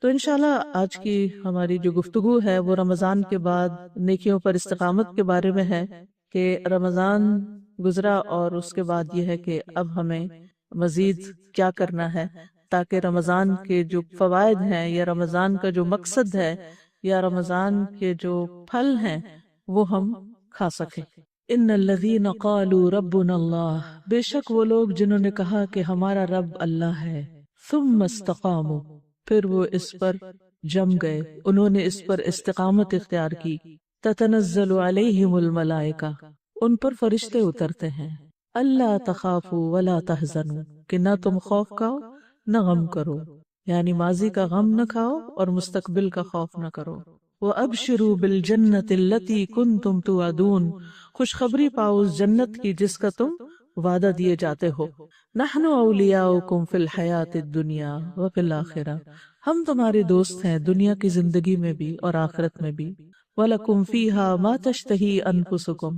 تو انشاءاللہ آج کی ہماری جو گفتگو ہے وہ رمضان کے بعد نیکیوں پر استقامت کے بارے میں ہے کہ رمضان گزرا اور اس کے بعد یہ ہے کہ اب ہمیں مزید کیا کرنا ہے تاکہ رمضان کے جو فوائد ہیں یا رمضان کا جو مقصد ہے یا رمضان کے جو پھل ہیں وہ ہم کھا سکیں۔ ان الذین قالوا ربنا اللہ، بے شک وہ لوگ جنہوں نے کہا کہ ہمارا رب اللہ ہے، ثم استقاموا، پھر وہ اس پر جم گئے، انہوں نے اس پر استقامت اختیار کی، تتنزل علیہم الملائکہ، ان پر فرشتے اترتے ہیں، اللہ تخافوا ولا تحزنوا، کہ نہ تم خوف کھاؤ نہ غم کرو، یعنی ماضی کا غم نہ کھاؤ اور مستقبل کا خوف نہ کرو۔ وَأَبْشِرُوا بِالْجَنَّةِ الَّتِي كُنْتُمْ تُوعَدُونَ، خوشخبری پاؤ اس جنت کی جس کا تم وعدہ دیے جاتے ہو۔ نحن اولیاؤکم فی الحیات الدنیا وفی الآخرہ، ہم تمہارے دوست ہیں دنیا کی زندگی میں بھی اور آخرت میں بھی۔ وَلَكُمْ فِيهَا مَا تَشْتَهِي أَنفُسُكُمْ،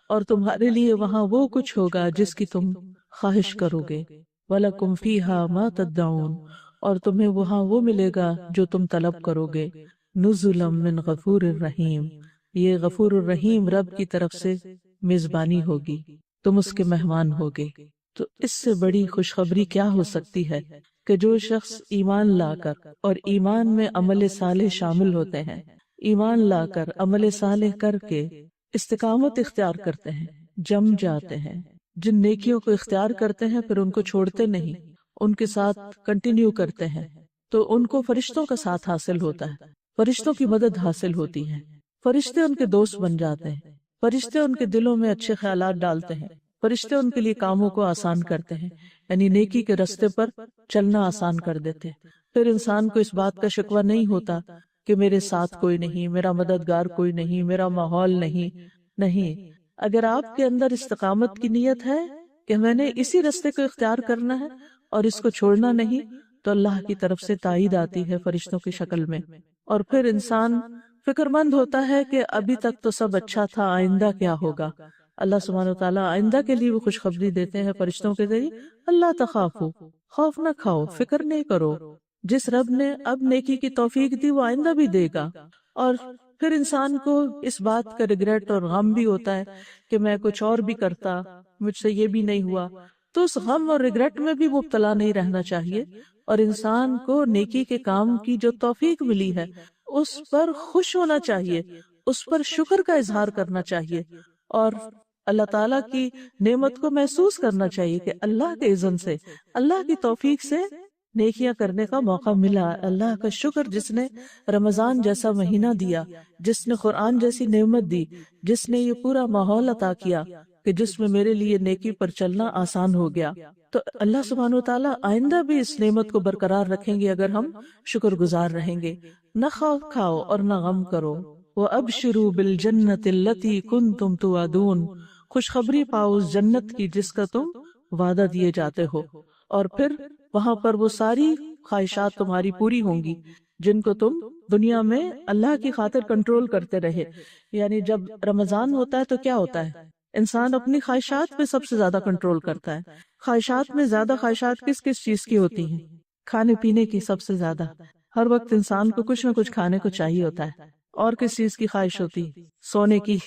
اور تمہارے لیے وہاں وہ کچھ ہوگا جس کی تم خواہش کرو گے۔ وَلَكُمْ فِيهَا مَا تَدَّعُونَ، اور تمہیں وہاں وہ ملے گا جو تم طلب کرو گے۔ نزلا من غفور الرحیم، یہ غفور الرحیم رب کی طرف سے میزبانی ہوگی، تم اس کے مہمان ہوگے۔ تو اس سے بڑی خوشخبری کیا ہو سکتی ہے کہ جو شخص ایمان لا کر اور ایمان میں عمل صالح شامل ہوتے ہیں، ایمان لا کر عمل صالح کر کے استقامت اختیار کرتے ہیں، جم جاتے ہیں، جن نیکیوں کو اختیار کرتے ہیں پھر ان کو چھوڑتے نہیں، ان کے ساتھ کنٹینیو کرتے ہیں، تو ان کو فرشتوں کا ساتھ حاصل ہوتا ہے، فرشتوں کی مدد حاصل ہوتی ہے، فرشتے ان کے دوست بن جاتے ہیں، فرشتے ان کے دلوں میں اچھے خیالات ڈالتے ہیں، فرشتے ان کے لیے کاموں کو آسان کرتے ہیں، یعنی نیکی کے رستے پر چلنا آسان کر دیتے ہیں۔ پھر انسان کو اس بات کا شکوہ نہیں ہوتا کہ میرے ساتھ کوئی نہیں، میرا مددگار کوئی نہیں، میرا ماحول نہیں۔ اگر آپ کے اندر استقامت کی نیت ہے کہ میں نے اسی رستے کو اختیار کرنا ہے اور اس کو چھوڑنا نہیں، تو اللہ کی طرف سے تائید آتی ہے فرشتوں کی شکل میں، اور پھر انسان فکر مند ہوتا ہے کہ ابھی تک تو سب اچھا تھا، آئندہ کیا ہوگا۔ اللہ سبحانہ وتعالیٰ آئندہ کے لیے وہ خوشخبری دیتے ہیں فرشتوں کے ذریعے، اللہ تخافو، خوف نہ کھاؤ، فکر نہیں کرو، جس رب نے اب نیکی کی توفیق دی وہ آئندہ بھی دے گا۔ اور پھر انسان کو اس بات کا ریگریٹ اور غم بھی ہوتا ہے کہ میں کچھ اور بھی کرتا، مجھ سے یہ بھی نہیں ہوا، تو اس غم اور ریگریٹ میں بھی مبتلا نہیں رہنا چاہیے، اور انسان کو نیکی کے کام کی جو توفیق ملی ہے اس پر خوش ہونا چاہیے، اس پر شکر کا اظہار کرنا چاہیے، اور اللہ تعالیٰ کی نعمت کو محسوس کرنا چاہیے کہ اللہ کے اذن سے، اللہ کی توفیق سے نیکیاں کرنے کا موقع ملا۔ اللہ کا شکر جس نے رمضان جیسا مہینہ دیا، جس نے قرآن جیسی نعمت دی، جس نے یہ پورا ماحول عطا کیا کہ جس میں میرے لیے نیکی پر چلنا آسان ہو گیا۔ تو اللہ سبحانہ وتعالیٰ آئندہ بھی اس نعمت کو برقرار رکھیں گے اگر ہم شکر گزار رہیں گے۔ نہ خوف کھاؤ اور نہ غم کرو۔ وَأَبْشِرُوا بِالْجَنَّةِ الَّتِي كُنْتُمْ تُوعَدُونَ، خوشخبری پاؤ اس جنت کی جس کا تم وعدہ دیے جاتے ہو، اور پھر وہاں پر وہ ساری خواہشات تمہاری پوری ہوں گی جن کو تم دنیا میں اللہ کی خاطر کنٹرول کرتے رہے۔ یعنی جب رمضان ہوتا ہے تو کیا ہوتا ہے، انسان اپنی خواہشات پہ سب سے زیادہ کنٹرول کرتا ہے۔ خواہشات میں زیادہ خواہشات کس کس چیز کی ہوتی ہیں؟ کھانے پینے کی سب سے زیادہ، ہر وقت انسان کو کچھ نہ کچھ کھانے کو چاہیے ہوتا ہے۔ اور کس چیز کی خواہش ہوتی؟ سونے کی۔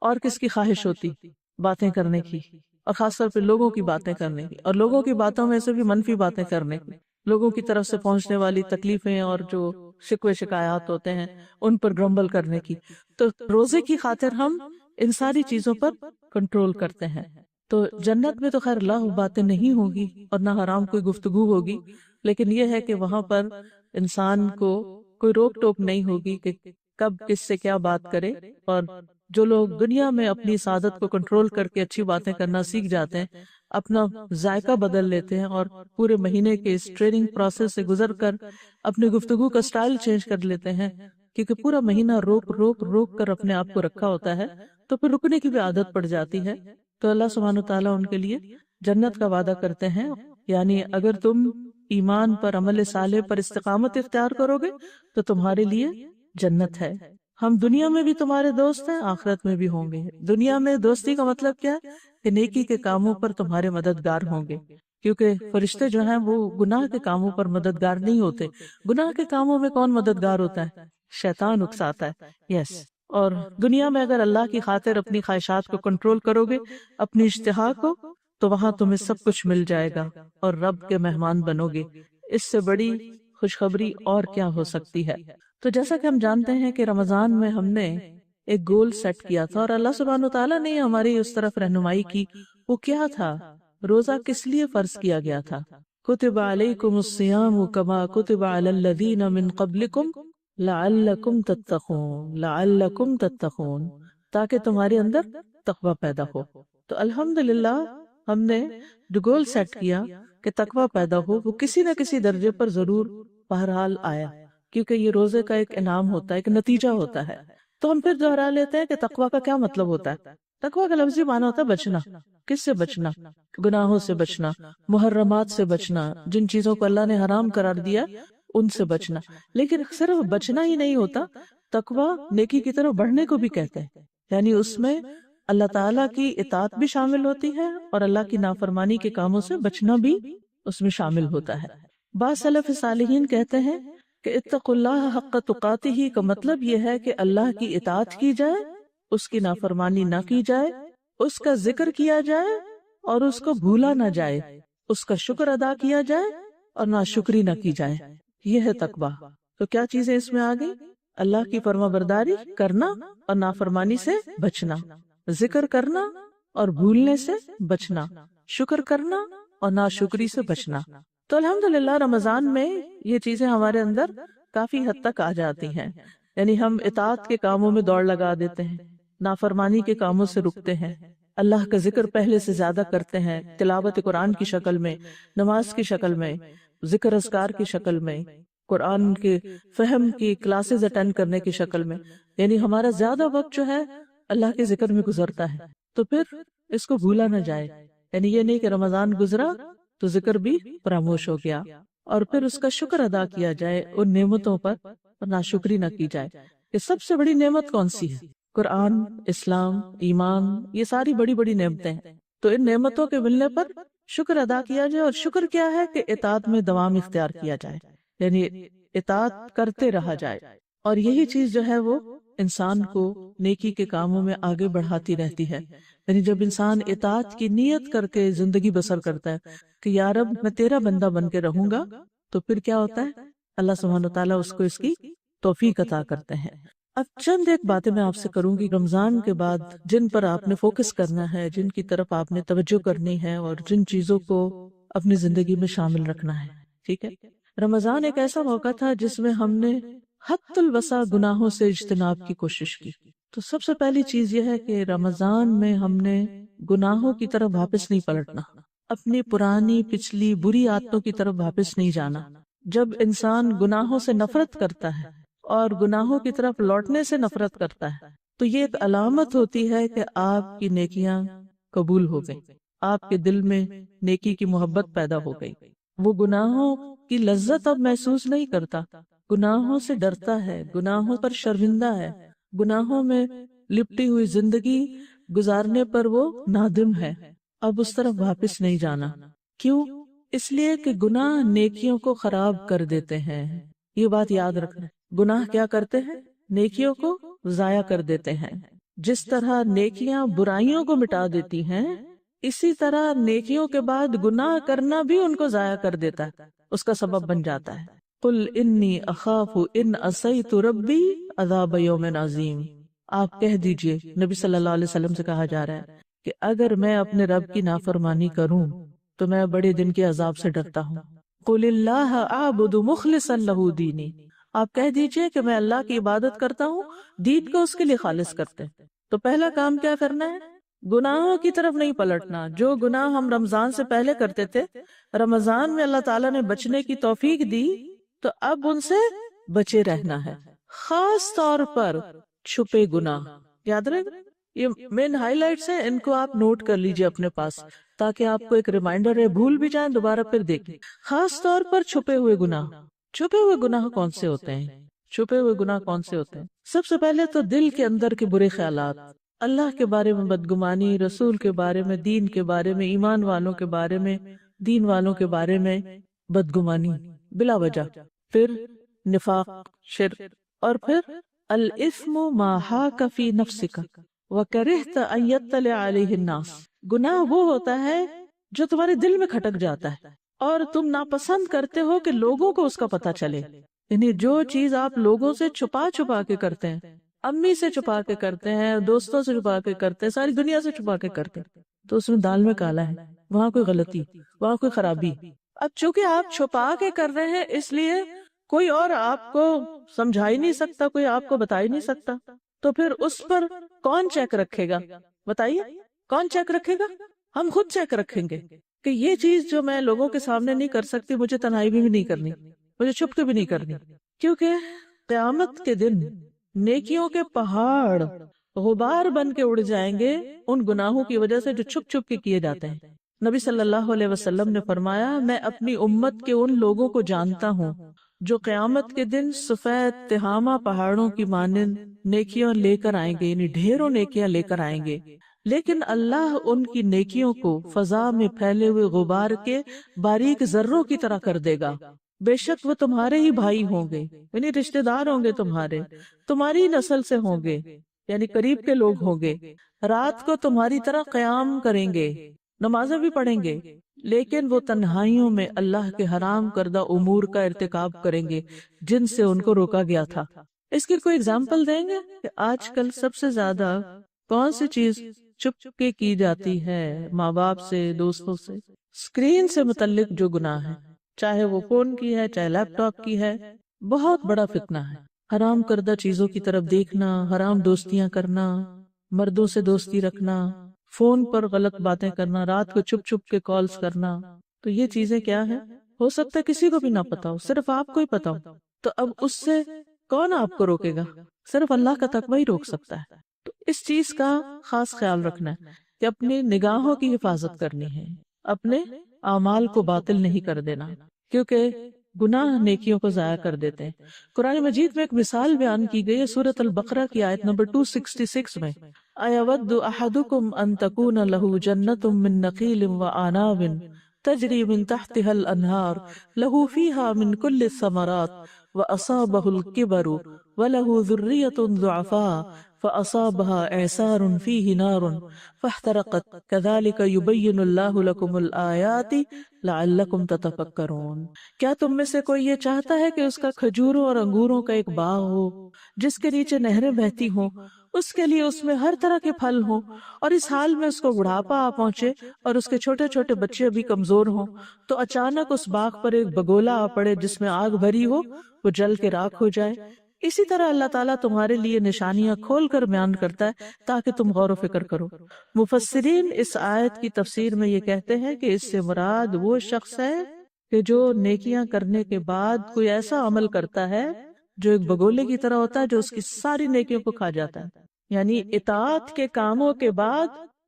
اور کس کی خواہش ہوتی؟ باتیں کرنے کی، اور خاص طور پہ لوگوں کی باتیں کرنے کی، اور لوگوں کی باتوں میں سے بھی منفی باتیں کرنے کی، لوگوں کی طرف سے پہنچنے والی تکلیفیں اور جو شکوے شکایات ہوتے ہیں ان پر گرمبل کرنے کی۔ تو روزے کی خاطر ہم ان ساری چیزوں پر کنٹرول کرتے ہیں۔ تو جنت میں تو خیر اللہ باتیں نہیں ہوگی اور نہ حرام کوئی گفتگو ہوگی، لیکن یہ ہے کہ وہاں پر انسان کو کوئی روک ٹوک نہیں ہوگی کہ کب کس سے کیا بات کرے۔ اور جو لوگ دنیا میں اپنی سعادت کو کنٹرول کر کے اچھی باتیں کرنا سیکھ جاتے ہیں، اپنا ذائقہ بدل لیتے ہیں اور پورے مہینے کے اس ٹریننگ پروسیس سے گزر کر اپنی گفتگو کا سٹائل چینج کر لیتے ہیں، کیونکہ پورا مہینہ روک کر اپنے آپ کو رکھا ہوتا ہے، تو پھر رکنے کی بھی عادت پڑ جاتی ہے۔ تو اللہ سبحانہ وتعالیٰ ان کے لیے جنت کا وعدہ کرتے ہیں، یعنی اگر تم ایمان پر عمل صالح پر استقامت اختیار کرو گے تو تمہارے لیے جنت ہے۔ ہم دنیا میں بھی تمہارے دوست ہیں، آخرت میں بھی ہوں گے۔ دنیا میں دوستی کا مطلب کیا ہے کہ نیکی کے کاموں پر تمہارے مددگار ہوں گے، کیونکہ فرشتے جو ہیں وہ گناہ کے کاموں پر مددگار نہیں ہوتے. گناہ کے کاموں میں کون مددگار ہوتا ہے؟ شیطان اکساتا ہے. یس. اور دنیا میں اگر اللہ کی خاطر اپنی خواہشات کو کنٹرول کرو گے، اپنی اشتہا کو، تو وہاں تمہیں سب کچھ مل جائے گا اور رب کے مہمان بنو گے. اس سے بڑی خوشخبری اور کیا ہو سکتی ہے؟ تو جیسا کہ ہم جانتے ہیں کہ رمضان میں ہم نے ایک گول سیٹ کیا تھا اور اللہ سبحانہ وتعالیٰ نے ہماری اس طرف رہنمائی کی. وہ کیا تھا؟ روزہ کس لیے فرض کیا گیا تھا؟ کتب علیکم الصیام کما کتب علی الذین من قبلکم لعلکم تتقون، لعلکم تتقون، تاکہ تمہارے اندر تقوی پیدا ہو. تو الحمدللہ ہم نے جو گول سیٹ کیا کہ تقوی پیدا ہو، وہ کسی نہ کسی درجے پر ضرور بہرحال آیا، کیونکہ یہ روزے کا ایک انعام ہوتا ہے، ایک نتیجہ ہوتا ہے. تو ہم پھر دوہرا لیتے ہیں کہ تقوی کا کیا مطلب ہوتا ہے. تقوی کا لفظی معنی ہوتا ہے بچنا. کس سے بچنا؟ گناہوں سے بچنا، محرمات سے بچنا، جن چیزوں کو اللہ نے حرام قرار دیا ان سے بچنا. لیکن صرف بچنا ہی نہیں ہوتا، تقوی نیکی کی طرف بڑھنے کو بھی کہتے ہیں. یعنی اس میں اللہ تعالیٰ کی اطاعت بھی شامل ہوتی ہے اور اللہ کی نافرمانی کے کاموں سے بچنا بھی اس میں شامل ہوتا ہے. بعض سلف صالحین کہتے ہیں کہ اتقوا اللہ حق تقاتہ کا مطلب یہ ہے کہ اللہ کی اطاعت کی جائے، اس کی نافرمانی نہ کی جائے، اس کا ذکر کیا جائے اور اس کو بھولا نہ جائے، اس کا شکر ادا کیا جائے اور ناشکری نہ کی جائے. یہ ہے تقویٰ. تو کیا چیزیں اس میں آ گئی؟ اللہ کی فرما برداری کرنا اور نافرمانی سے بچنا، ذکر کرنا اور بھولنے سے بچنا، شکر کرنا اور ناشکری سے بچنا. تو الحمدللہ رمضان میں یہ چیزیں ہمارے اندر کافی حد تک آ جاتی ہیں. یعنی ہم اطاعت کے کاموں میں دوڑ لگا دیتے ہیں، نافرمانی کے کاموں سے رکتے ہیں، اللہ کا ذکر پہلے سے زیادہ کرتے ہیں، تلاوت قرآن کی شکل میں، نماز کی شکل میں، ذکر اذکار کی شکل میں، قرآن کے فہم کی کلاسز اٹینڈ کرنے کی شکل میں. یعنی ہمارا زیادہ وقت جو ہے اللہ کے ذکر میں گزرتا ہے. تو پھر اس کو بھولا نہ جائے. یعنی یہ نہیں کہ رمضان گزرا تو ذکر بھی فراموش ہو گیا، اور پھر اس کا شکر ادا کیا جائے ان نعمتوں پر اور ناشکری نہ کی جائے. کہ سب سے بڑی نعمت کون سی ہے؟ قرآن، اسلام، ایمان، یہ ساری بڑی بڑی نعمتیں ہیں. تو ان نعمتوں کے ملنے پر شکر ادا کیا جائے. اور شکر کیا ہے؟ کہ اطاعت میں دوام اختیار کیا جائے، یعنی اطاعت کرتے رہا جائے. اور یہی چیز جو ہے وہ انسان کو نیکی کے کاموں میں آگے بڑھاتی رہتی ہے. یعنی جب انسان اطاعت کی نیت کر کے زندگی بسر کرتا ہے کہ یا رب میں تیرا بندہ بن کے رہوں گا، تو پھر کیا ہوتا ہے؟ اللہ سبحانہ وتعالیٰ اس کو اس کی توفیق عطا کرتے ہیں. اب چند ایک باتیں میں آپ سے کروں گی رمضان کے بعد جن پر آپ نے فوکس کرنا ہے، جن کی طرف آپ نے توجہ کرنی ہے اور جن چیزوں کو اپنی زندگی میں شامل رکھنا ہے. ٹھیک ہے؟ رمضان ایک ایسا موقع تھا جس میں ہم نے حد الوسع گناہوں سے اجتناب کی کوشش کی. تو سب سے پہلی چیز یہ ہے کہ رمضان میں ہم نے گناہوں کی طرف واپس نہیں پلٹنا، اپنی پرانی پچھلی بری عادتوں کی طرف واپس نہیں جانا. جب انسان گناہوں سے نفرت کرتا ہے اور گناہوں کی طرف لوٹنے سے نفرت کرتا ہے تو یہ ایک علامت ہوتی ہے کہ آپ کی نیکیاں قبول ہو گئی، آپ کے دل میں نیکی کی محبت پیدا ہو گئی. وہ گناہوں کی لذت اب محسوس نہیں کرتا، گناہوں سے ڈرتا ہے، گناہوں پر شرمندہ ہے، گناہوں میں لپٹی ہوئی زندگی گزارنے پر وہ نادم ہے. اب اس طرف واپس نہیں جانا. کیوں؟ اس لیے کہ گناہ نیکیوں کو خراب کر دیتے ہیں. یہ بات یاد رکھنا. گناہ کیا کرتے ہیں؟ نیکیوں کو ضائع کر دیتے ہیں. جس طرح نیکیاں برائیوں کو مٹا دیتی ہیں، اسی طرح نیکیوں کے بعد گناہ کرنا بھی ان کو ضائع کر دیتا ہے، اس کا سبب بن جاتا ہے. قل انی اخاف ان عصیت ربی عذاب یوم عظیم. آپ کہہ دیجئے، نبی صلی اللہ علیہ وسلم سے کہا جا رہا ہے کہ اگر میں اپنے رب کی نافرمانی کروں تو میں بڑے دن کے عذاب سے ڈرتا ہوں. قل اللہ اعبد مخلصا لہ دینی. آپ کہہ دیجئے کہ میں اللہ کی عبادت کرتا ہوں، دین کو اس کے لیے خالص کرتے. تو پہلا کام کیا کرنا ہے؟ گناہوں کی طرف نہیں پلٹنا. جو گناہ ہم رمضان سے پہلے کرتے تھے، رمضان میں اللہ تعالیٰ نے بچنے کی توفیق دی تو اب ان سے بچے رہنا ہے. خاص طور پر چھپے گناہ. یاد رہے گا یہ مین ہائی لائٹس ہیں، ان کو آپ نوٹ کر لیجئے اپنے پاس تاکہ آپ کو ایک ریمائنڈر ہے، بھول بھی جائیں دوبارہ پھر دیکھیں. خاص طور پر چھپے ہوئے گناہ. چھپے ہوئے گناہ کون سے ہوتے ہیں؟ چھپے ہوئے گناہ کون سے ہوتے ہیں؟ سب سے پہلے تو دل کے اندر کے برے خیالات، اللہ کے بارے میں بدگمانی، رسول کے بارے میں، دین کے بارے میں، ایمان والوں کے بارے میں دین والوں کے بارے میں بدگمانی بلا وجہ، پھر نفاق، شرک، اور پھر الاثم ما حاک فی نفسک وکرہت ان یطلع علیہ الناس، گناہ وہ ہوتا ہے جو تمہارے دل میں کھٹک جاتا ہے اور تم ناپسند کرتے ہو کہ لوگوں کو اس کا پتہ چلے، یعنی جو چیز آپ لوگوں سے چھپا چھپا کے کرتے ہیں، امی سے چھپا کے کرتے ہیں، دوستوں سے چھپا کے کرتے ہیں، ساری دنیا سے چھپا کے کرتے ہیں، تو اس میں دال میں کالا ہے، وہاں کوئی غلطی، وہاں کوئی خرابی۔ اب چونکہ آپ چھپا کے کر رہے ہیں، اس لیے کوئی اور آپ کو سمجھا ہی نہیں سکتا، کوئی آپ کو بتا ہی نہیں سکتا، تو پھر اس پر کون چیک رکھے گا؟ بتائیے کون چیک رکھے گا؟ ہم خود چیک رکھیں گے کہ یہ چیز جو میں لوگوں کے سامنے نہیں کر سکتی، مجھے تنہائی میں بھی نہیں کرنی، مجھے چھپ کے بھی نہیں کرنی، کیونکہ قیامت کے دن نیکیوں کے پہاڑ غبار بن کے اڑ جائیں گے ان گناہوں کی وجہ سے جو چھپ چھپ کے کیے جاتے ہیں۔ نبی صلی اللہ علیہ وسلم نے فرمایا، میں اپنی امت کے ان لوگوں کو جانتا ہوں جو قیامت کے دن سفید تہامہ پہاڑوں کی مانند نیکیاں لے کر آئیں گے، یعنی ڈھیروں نیکیاں لے کر آئیں گے، لیکن اللہ ان کی نیکیوں کو فضا میں پھیلے ہوئے غبار کے باریک ذروں کی طرح کر دے گا۔ بے شک وہ تمہارے ہی بھائی ہوں گے، یعنی رشتہ دار ہوں گے، تمہاری نسل سے ہوں گے، یعنی قریب کے لوگ ہوں گے، رات کو تمہاری طرح قیام کریں گے، نمازیں بھی پڑھیں گے، لیکن وہ تنہائیوں میں اللہ کے حرام کردہ امور کا ارتکاب کریں گے جن سے ان کو روکا گیا تھا۔ اس کی کوئی اگزامپل دیں گے کہ آج کل سب سے زیادہ کون سی چیز چھپ کے کی جاتی ہے؟ ماں باپ سے، دوستوں سے، اسکرین سے متعلق جو گناہ ہے، چاہے وہ فون کی ہے، چاہے لیپ ٹاپ کی ہے، بہت بڑا فتنہ ہے۔ حرام کردہ چیزوں کی طرف دیکھنا، حرام دوستیاں کرنا، مردوں سے دوستی رکھنا، فون پر غلط باتیں کرنا، رات کو چھپ چھپ کے کالز کرنا، تو یہ چیزیں کیا ہیں؟ ہو سکتا ہے کسی کو بھی نہ پتا ہو، صرف آپ کو ہی پتا ہو، تو اب اس سے کون آپ کو روکے گا؟ صرف اللہ کا تقوی ہی روک سکتا ہے۔ تو اس چیز کا خاص خیال رکھنا ہے کہ اپنی نگاہوں کی حفاظت کرنی ہے، اپنے اعمال کو باطل نہیں کر دینا، کیونکہ گناہ نیکیوں کو ضائع کر دیتے ہیں۔ قرآن مجید میں ایک مثال بیان کی گئی ہے سورۃ البقرہ کی آیت نمبر 266 میں، اَیَوَدُّ أَحَدُكُمْ أَن تَكُونَ لَهُ جَنَّةٌ مِّن نَخِیلٍ وَأَعْنَابٍ تَجْرِی مِن تَحْتِهَا الْأَنْہَارُ لَهُ فِیہَا مِن كُلِّ الثَّمَرَاتِ وَأَصَابَهُ الْكِبَرُ وَلَهُ ذُرِّیَّةٌ ضُعَفَاءُ فَأَصَابَهَا إِعْصَارٌ فِیہِ نَارٌ فَاحْتَرَقَتْ كَذَلِكَ يُبَيِّنُ اللَّهُ لَكُمُ الْآیَاتِ لَعَلَّکُمْ تَتَفَکَّرُونَ۔ کیا تم میں سے کوئی یہ چاہتا ہے کہ اس کا کھجوروں اور انگوروں کا ایک باغ ہو جس کے نیچے نہریں بہتی ہوں، اس کے لیے اس میں ہر طرح کے پھل ہوں، اور اس حال میں اس کو بڑھاپا آ پہنچے اور اس کے چھوٹے چھوٹے بچے بھی کمزور ہوں، تو اچانک اس باغ پر ایک بگولا آ پڑے جس میں آگ بھری ہو، وہ جل کے راکھ ہو جائے؟ اسی طرح اللہ تعالیٰ تمہارے لیے نشانیاں کھول کر بیان کرتا ہے تاکہ تم غور و فکر کرو۔ مفسرین اس آیت کی تفسیر میں یہ کہتے ہیں کہ اس سے مراد وہ شخص ہے کہ جو نیکیاں کرنے کے بعد کوئی ایسا عمل کرتا ہے جو ایک بگولے کی طرح ہوتا ہے، جو اس کی ساری نیکیوں کو کھا جاتا ہے، یعنی اطاعت کے کاموں کے بعد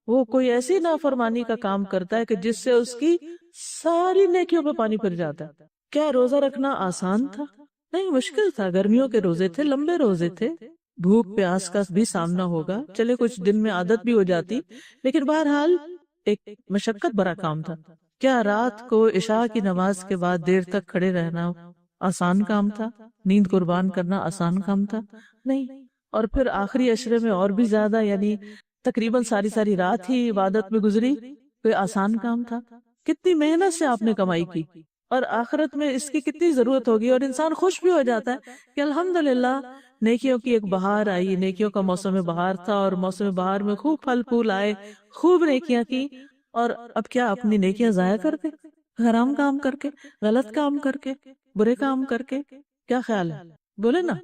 وہ کوئی ایسی نافرمانی کا کام کرتا ہے کہ جس سے اس کی ساری نیکیوں پہ پانی پھر جاتا ہے۔ کیا روزہ رکھنا آسان تھا؟ نہیں، مشکل تھا، گرمیوں کے روزے تھے، لمبے روزے تھے، بھوک پیاس کا بھی سامنا ہوگا، چلے کچھ دن میں عادت بھی ہو جاتی، لیکن بہرحال ایک مشقت بھرا کام تھا۔ کیا رات کو عشاء کی نماز کے بعد دیر تک کھڑے رہنا آسان کام تھا؟ نیند قربان کرنا آسان کام تھا؟ نہیں۔ اور پھر آخری عشرے میں اور بھی زیادہ، یعنی تقریباً ساری رات ہی عبادت میں گزری، کوئی آسان کام تھا؟ کتنی محنت سے آپ نے کمائی کی، اور آخرت میں اس کی کتنی ضرورت ہوگی، اور انسان خوش بھی ہو جاتا ہے کہ الحمدللہ نیکیوں کی ایک بہار آئی، نیکیوں کا موسم بہار تھا، اور موسم بہار میں خوب پھل پھول آئے، خوب نیکیاں کی، اور اب کیا اپنی نیکیاں ضائع کر دیں حرام کام کر کے، غلط کام کر کے، برے کام کر کے؟ کیا خیال ہے؟ بولے نا۔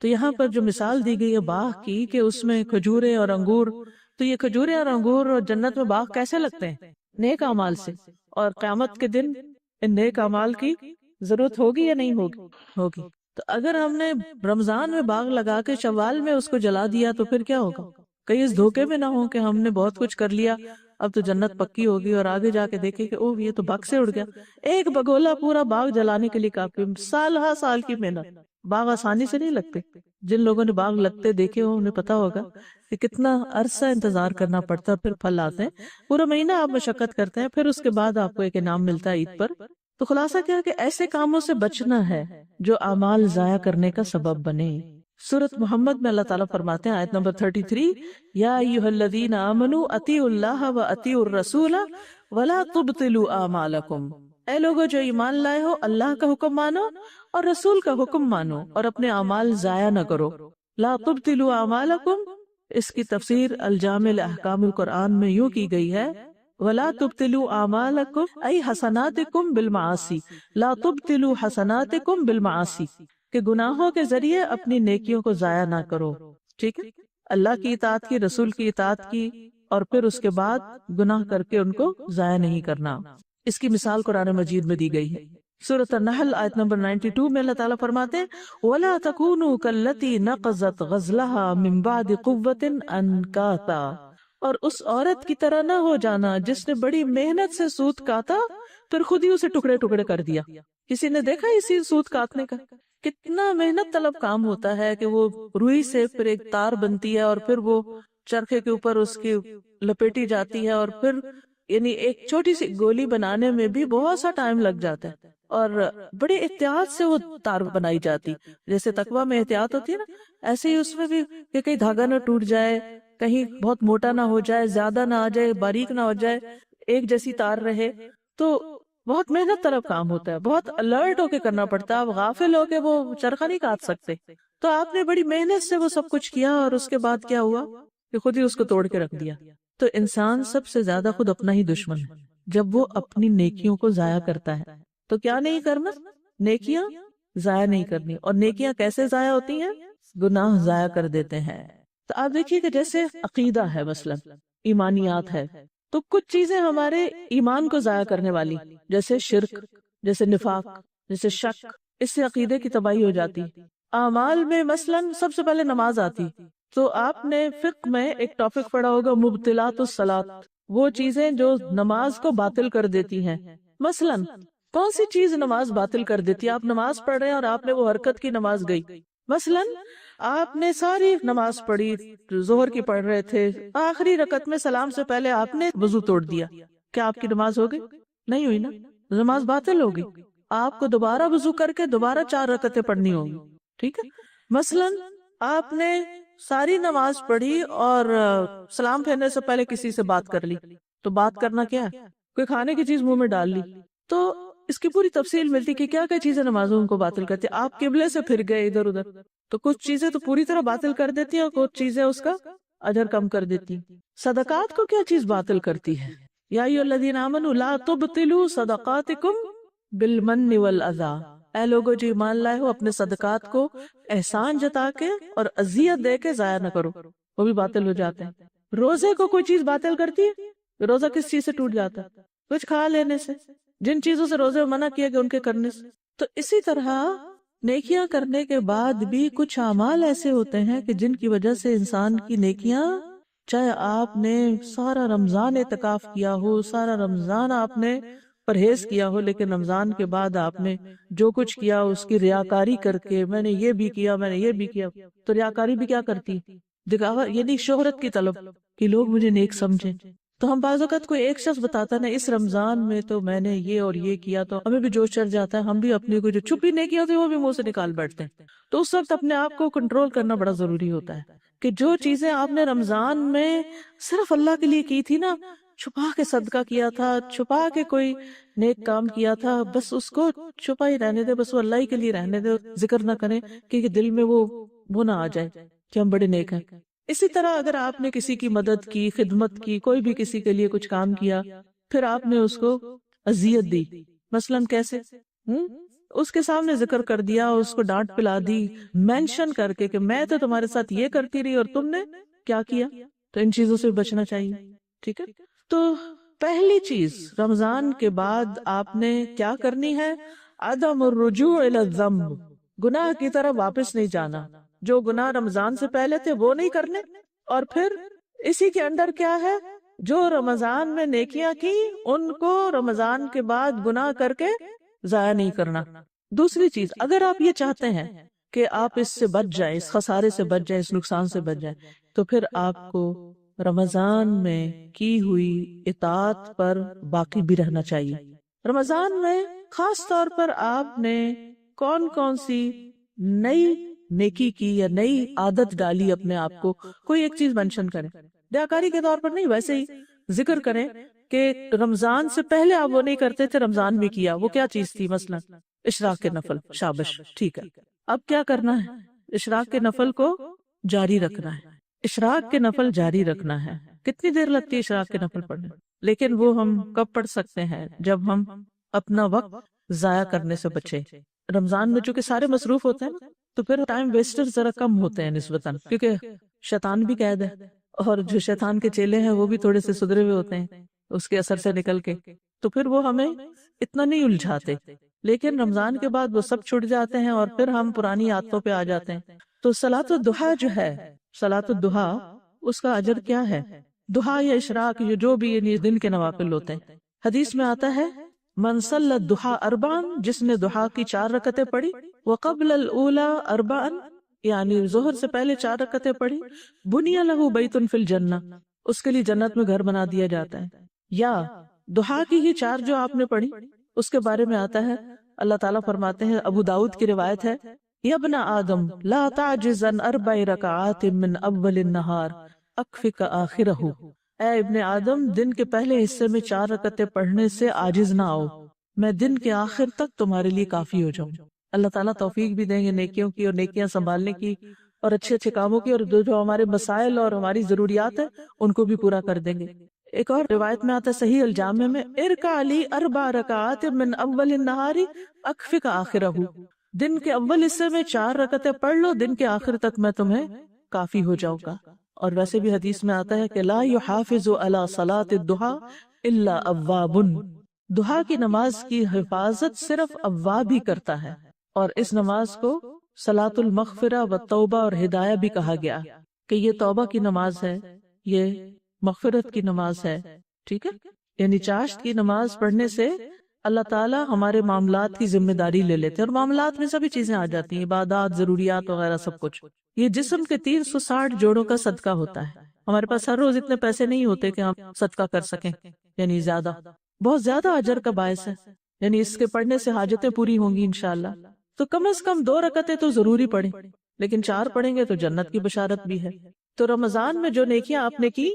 تو یہاں پر جو مثال دی گئی ہے باغ کی کہ اس میں کھجورے اور انگور، تو یہ کھجورے اور انگور اور جنت میں باغ کیسے لگتے ہیں؟ نیک اعمال سے، اور قیامت کے دن ان نیک اعمال کی ضرورت ہوگی یا نہیں ہوگی؟ ہوگی۔ تو اگر ہم نے رمضان میں باغ لگا کے شوال میں اس کو جلا دیا تو پھر کیا ہوگا؟ کہیں اس دھوکے میں نہ ہو کہ ہم نے بہت کچھ کر لیا، اب تو جنت پکی ہوگی، اور آگے جا کے دیکھیں کہ اوہ یہ تو باغ سے اڑ گیا۔ ایک بگولا پورا باغ جلانے کے لیے کافی، سال ہا سال کی محنت، باغ آسانی سے نہیں لگتے، جن لوگوں نے باغ لگتے دیکھے ہو انہیں پتا ہوگا کہ کتنا عرصہ انتظار کرنا پڑتا ہے، پھر پھل آتے ہیں، پورا مہینہ آپ مشقت کرتے ہیں، پھر اس کے بعد آپ کو ایک انعام ملتا ہے عید پر۔ تو خلاصہ کیا کہ ایسے کاموں سے بچنا ہے جو اعمال ضائع کرنے کا سبب بنے۔ سورۃ محمد میں اللہ تعالیٰ فرماتے ہیں، آیت نمبر 33، یا ایھا الذین آمنوا اطیعوا اللہ واطیعوا الرسول ولا تبطلوا اعمالکم، اے لوگو جو ایمان لائے ہو، اللہ کا حکم مانو اور رسول کا حکم مانو اور اپنے اعمال ضائع نہ کرو۔ لا تبطلوا اعمالکم، اس کی تفسیر الجامع لاحکام القرآن میں یوں کی گئی ہے، ولا تبطلوا اعمالکم ای حسناتکم بالمعاصی، لا تبطلوا حسناتکم بالمعاصی، کہ گناہوں کے ذریعے اپنی نیکیوں کو ضائع نہ کرو۔ ٹھیک ہے، اللہ کی اطاعت کی، رسول کی اطاعت کی، اور پھر اس کے بعد گناہ کر کے ان کو ضائع نہیں کرنا۔ اس کی مثال قرآن مجید میں دی گئی ہے۔ سورۃ النحل آیت نمبر 92 میں اللہ تعالیٰ فرماتے ہیں، وَلَا تَكُونُوا كَالَّتِي نَقَضَتْ غَزْلَهَا مِن بَعْدِ قُوَّةٍ أَنْكَاثًا، اور اس عورت کی طرح نہ ہو جانا جس نے بڑی محنت سے سوت کاتا پھر خود ہی اسے ٹکڑے ٹکڑے کر دیا۔ کسی نے دیکھا اسی سوت کاٹنے کا؟ کتنا محنت طلب کام ہوتا ہے کہ وہ روئی سے پھر ایک تار بنتی ہے اور پھر وہ چرخے کے اوپر اس کی لپیٹی جاتی ہے، اور پھر یعنی ایک چھوٹی سی گولی بنانے میں بھی بہت سا ٹائم لگ جاتا ہے، اور بڑی احتیاط سے وہ تار بنائی جاتی، جیسے تقویٰ میں احتیاط ہوتی ہے نا، ایسے ہی اس میں بھی کہ کہیں دھاگا نہ ٹوٹ جائے، کہیں بہت موٹا نہ ہو جائے، زیادہ نہ آ جائے، باریک نہ ہو جائے، ایک جیسی تار رہے۔ تو بہت محنت طلب کام ہوتا ہے، بہت الرٹ ہو کے کرنا پڑتا ہے، آپ غافل ہو کے وہ چرخہ نہیں کاٹ سکتے۔ تو آپ نے بڑی محنت سے وہ سب کچھ کیا، اور اس کے بعد کیا ہوا کہ خود ہی اس کو توڑ کے رکھ دیا۔ تو انسان سب سے زیادہ خود اپنا ہی دشمن ہے جب وہ اپنی نیکیوں کو ضائع کرتا ہے۔ تو کیا نہیں کرنا؟ نیکیاں ضائع نہیں کرنی۔ اور نیکیاں کیسے ضائع ہوتی ہیں؟ گناہ ضائع کر دیتے ہیں۔ تو آپ دیکھیے کہ جیسے عقیدہ ہے، مثلا ایمانیات ہے، تو کچھ چیزیں ہمارے ایمان کو ضائع کرنے والی، جیسے شرک، جیسے نفاق، جیسے شک، اس سے عقیدے کی تباہی ہو جاتی۔ اعمال میں مثلا سب سے پہلے نماز آتی، تو آپ نے فقہ میں ایک ٹاپک پڑھا ہوگا مبطلات الصلاۃ، وہ چیزیں جو نماز کو باطل کر دیتی ہیں۔ مثلا کون سی چیز نماز باطل کر دیتی ہے؟ آپ نماز پڑھ رہے ہیں اور آپ نے وہ حرکت کی، نماز گئی۔ مثلا آپ نے ساری نماز پڑھی، ظہر کی پڑھ رہے تھے، آخری رکعت میں سلام سے پہلے آپ نے وضو توڑ دیا، کیا آپ کی نماز ہو گئی؟ نہیں ہوئی نا، نماز باطل ہو گئی۔ آپ کو دوبارہ وضو کر کے دوبارہ 4 رکعتیں پڑھنی ہوگی، ٹھیک ہے۔ مثلا آپ نے ساری نماز پڑھی اور سلام پھیرنے سے پہلے کسی سے بات کر لی، تو بات کرنا کیا ہے؟ کوئی کھانے کی چیز منہ میں ڈال لی۔ تو اس کی پوری تفصیل ملتی کہ کیا کیا چیزیں نمازوں کو باطل کرتی۔ آپ قبلے سے پھر گئے ادھر ادھر، تو کچھ چیزیں تو پوری طرح باطل کر دیتی ہیں اور کچھ چیزیں اس کا اجر کم کر دیتی۔ صدقات کو کیا چیز باطل کرتی ہے؟ یا ایھا الذین آمنوا لا تبطلوا صدقاتکم بالمن والاذی، اے لوگو جو ایمان لائے ہو اپنے صدقات کو احسان جتا کے اور اذیت دے کے ضائع نہ کرو، وہ بھی باطل ہو جاتے ہیں۔ روزے کو کوئی چیز باطل کرتی ہے؟ روزہ کس چیز سے ٹوٹ جاتا ہے؟ کچھ کھا لینے سے، جن چیزوں سے روزے منع کیا گیا ان کے کرنے سے۔ تو اسی طرح نیکیاں کرنے کے بعد بھی کچھ اعمال ایسے ہوتے ہیں کہ جن کی وجہ سے انسان کی نیکیاں، چاہے آپ نے سارا رمضان اعتکاف کیا ہو، سارا رمضان آپ نے پرہیز کیا ہو، لیکن رمضان کے بعد آپ نے جو کچھ کیا اس کی ریاکاری کر کے، میں نے یہ بھی کیا، میں نے یہ بھی کیا، تو ریاکاری بھی کیا کرتی؟ دکھاوا، یعنی شہرت کی طلب کہ لوگ مجھے نیک سمجھیں۔ تو ہم بعض اوقات کوئی ایک شخص بتاتا نا اس رمضان میں تو میں نے یہ اور یہ کیا، تو ہمیں بھی جوش چڑھ جاتا ہے، ہم بھی اپنی کو جو چھپی نیکی ہوتی ہے وہ بھی منہ سے نکال بیٹھتے ہیں۔ تو اس وقت اپنے آپ کو کنٹرول کرنا بڑا ضروری ہوتا ہے کہ جو چیزیں آپ نے رمضان میں صرف اللہ کے لیے کی تھی نا، چھپا کے صدقہ کیا تھا، چھپا کے کوئی نیک کام کیا تھا، بس اس کو چھپا ہی رہنے دے، بس وہ اللہ ہی کے لیے رہنے دے، ذکر نہ کریں کہ دل میں وہ نہ آ جائے کہ ہم بڑے نیک ہیں۔ اسی طرح اگر آپ نے کسی کی مدد کی، خدمت کی، کوئی بھی کسی کے لیے کچھ کام کیا، پھر آپ نے اس کو اذیت دی، مثلا کیسے؟ اس کے سامنے ذکر کر دیا، اس کو ڈانٹ پلا دی، مینشن کر کے کہ میں تو تمہارے ساتھ یہ کرتی رہی اور تم نے کیا کیا۔ تو ان چیزوں سے بچنا چاہیے، ٹھیک ہے۔ تو پہلی چیز رمضان کے بعد آپ نے کیا کرنی ہے؟ عدم الرجوع الی الذنب، گناہ کی طرف واپس نہیں جانا۔ جو گناہ رمضان سے پہلے تھے وہ نہیں کرنے، اور پھر اسی کے اندر کیا ہے؟ جو رمضان میں نیکیاں کی ان کو رمضان کے بعد گناہ کر کے ضائع نہیں کرنا۔ دوسری چیز، اگر آپ یہ چاہتے ہیں کہ آپ اس سے بچ جائیں، اس خسارے سے بچ جائیں، اس نقصان سے بچ جائیں، تو پھر آپ کو رمضان میں کی ہوئی اطاعت پر باقی بھی رہنا چاہیے۔ رمضان میں خاص طور پر آپ نے کون کون سی نئی نیکی کی یا نئی عادت ڈالی اپنے آپ کو، کوئی ایک چیز مینشن کریں، دیاکاری کے طور پر نہیں، ویسے ہی ذکر کریں کہ رمضان سے پہلے آپ وہ نہیں کرتے تھے، رمضان میں کیا، وہ کیا چیز تھی؟ مثلا اشراق کے نفل، شابش، ٹھیک ہے، اب کیا کرنا ہے؟ اشراق کے نفل کو جاری رکھنا ہے، اشراق کے نفل جاری رکھنا ہے۔ کتنی دیر لگتی ہے اشراق کے نفل پڑھنے؟ لیکن وہ ہم کب پڑھ سکتے ہیں؟ جب ہم اپنا وقت ضائع کرنے سے بچے۔ رمضان میں چونکہ سارے مصروف ہوتے ہیں نا، تو پھر ٹائم ویسٹر ذرا کم ہوتے ہیں نسبتاً، کیونکہ شیطان بھی قید ہے، اور جو شیطان کے چیلے ہیں وہ بھی تھوڑے سے سدھرے ہوئے ہوتے ہیں اس کے اثر سے نکل کے، تو پھر وہ ہمیں اتنا نہیں الجھاتے۔ لیکن رمضان کے بعد وہ سب چھٹ جاتے ہیں اور پھر ہم پرانی عادتوں پہ آ جاتے ہیں۔ تو صلاۃ الضحیٰ جو ہے، صلاۃ الضحیٰ، اس کا اجر کیا ہے؟ ضحیٰ یا اشراق، یہ جو بھی یہ دن کے نوافل ہوتے ہیں، حدیث میں آتا ہے من صلی الضحیٰ اربعا، جس نے ضحیٰ کی 4 رکعتیں پڑھی، وقبل الاولی اربعا، یعنی ظہر سے پہلے 4 رکعتیں پڑھی، بنی لہ بیت فی الجنہ، اس کے لیے جنت میں گھر بنا دیا جاتا ہے۔ یا ضحیٰ کی ہی 4 جو آپ نے پڑھی، اس کے بارے میں آتا ہے، اللہ تعالیٰ فرماتے ہیں، ابو داؤد کی روایت ہے، یا ابن آدم لا تعجز عن 4 رکعات من اول النہار اکفک آخرہ، اے ابن آدم، دن کے پہلے حصے میں 4 رکعتیں پڑھنے سے عاجز نہ آؤ، میں دن کے آخر تک تمہارے لیے کافی ہو جاؤں۔ اللہ تعالیٰ توفیق بھی دیں گے نیکیوں کی اور نیکیاں سنبھالنے کی اور اچھے اچھے کاموں کی، اور جو ہمارے مسائل اور ہماری ضروریات ہیں ان کو بھی پورا کر دیں گے۔ ایک اور روایت میں آتا ہے صحیح الجامع میں، ارکع لی 4 رکعات من اول النہار اکفک آخرہ، دن کے اول حصے میں 4 رکعتیں پڑھ لو، دن کے آخر تک میں تمہیں کافی ہو جاؤں گا۔ اور ویسے بھی حدیث میں آتا ہے کہ لا یحافظ علی صلاۃ الضحیٰ الا اواب، ضحیٰ کی نماز کی حفاظت صرف اواب ہی کرتا ہے، اور اس نماز کو صلاۃ المغفرہ و توبہ اور ہدایہ بھی کہا گیا کہ یہ توبہ کی نماز ہے، یہ مغفرت کی نماز ہے، ٹھیک ہے؟ یعنی چاشت کی نماز پڑھنے سے اللہ تعالیٰ ہمارے معاملات کی ذمہ داری لے لیتے ہیں، اور معاملات میں سبھی چیزیں آ جاتی ہیں، عبادات، ضروریات وغیرہ سب کچھ۔ یہ جسم کے 360 جوڑوں کا صدقہ ہوتا ہے۔ ہمارے پاس ہر روز اتنے پیسے نہیں ہوتے کہ ہم صدقہ کر سکیں، یعنی زیادہ، بہت زیادہ اجر کا باعث ہے، یعنی اس کے پڑھنے سے حاجتیں پوری ہوں گی انشاءاللہ۔ تو کم از کم 2 رکعتیں تو ضروری پڑھیں، لیکن 4 پڑھیں گے تو جنت کی بشارت بھی ہے۔ تو رمضان میں جو نیکیاں آپ نے کی،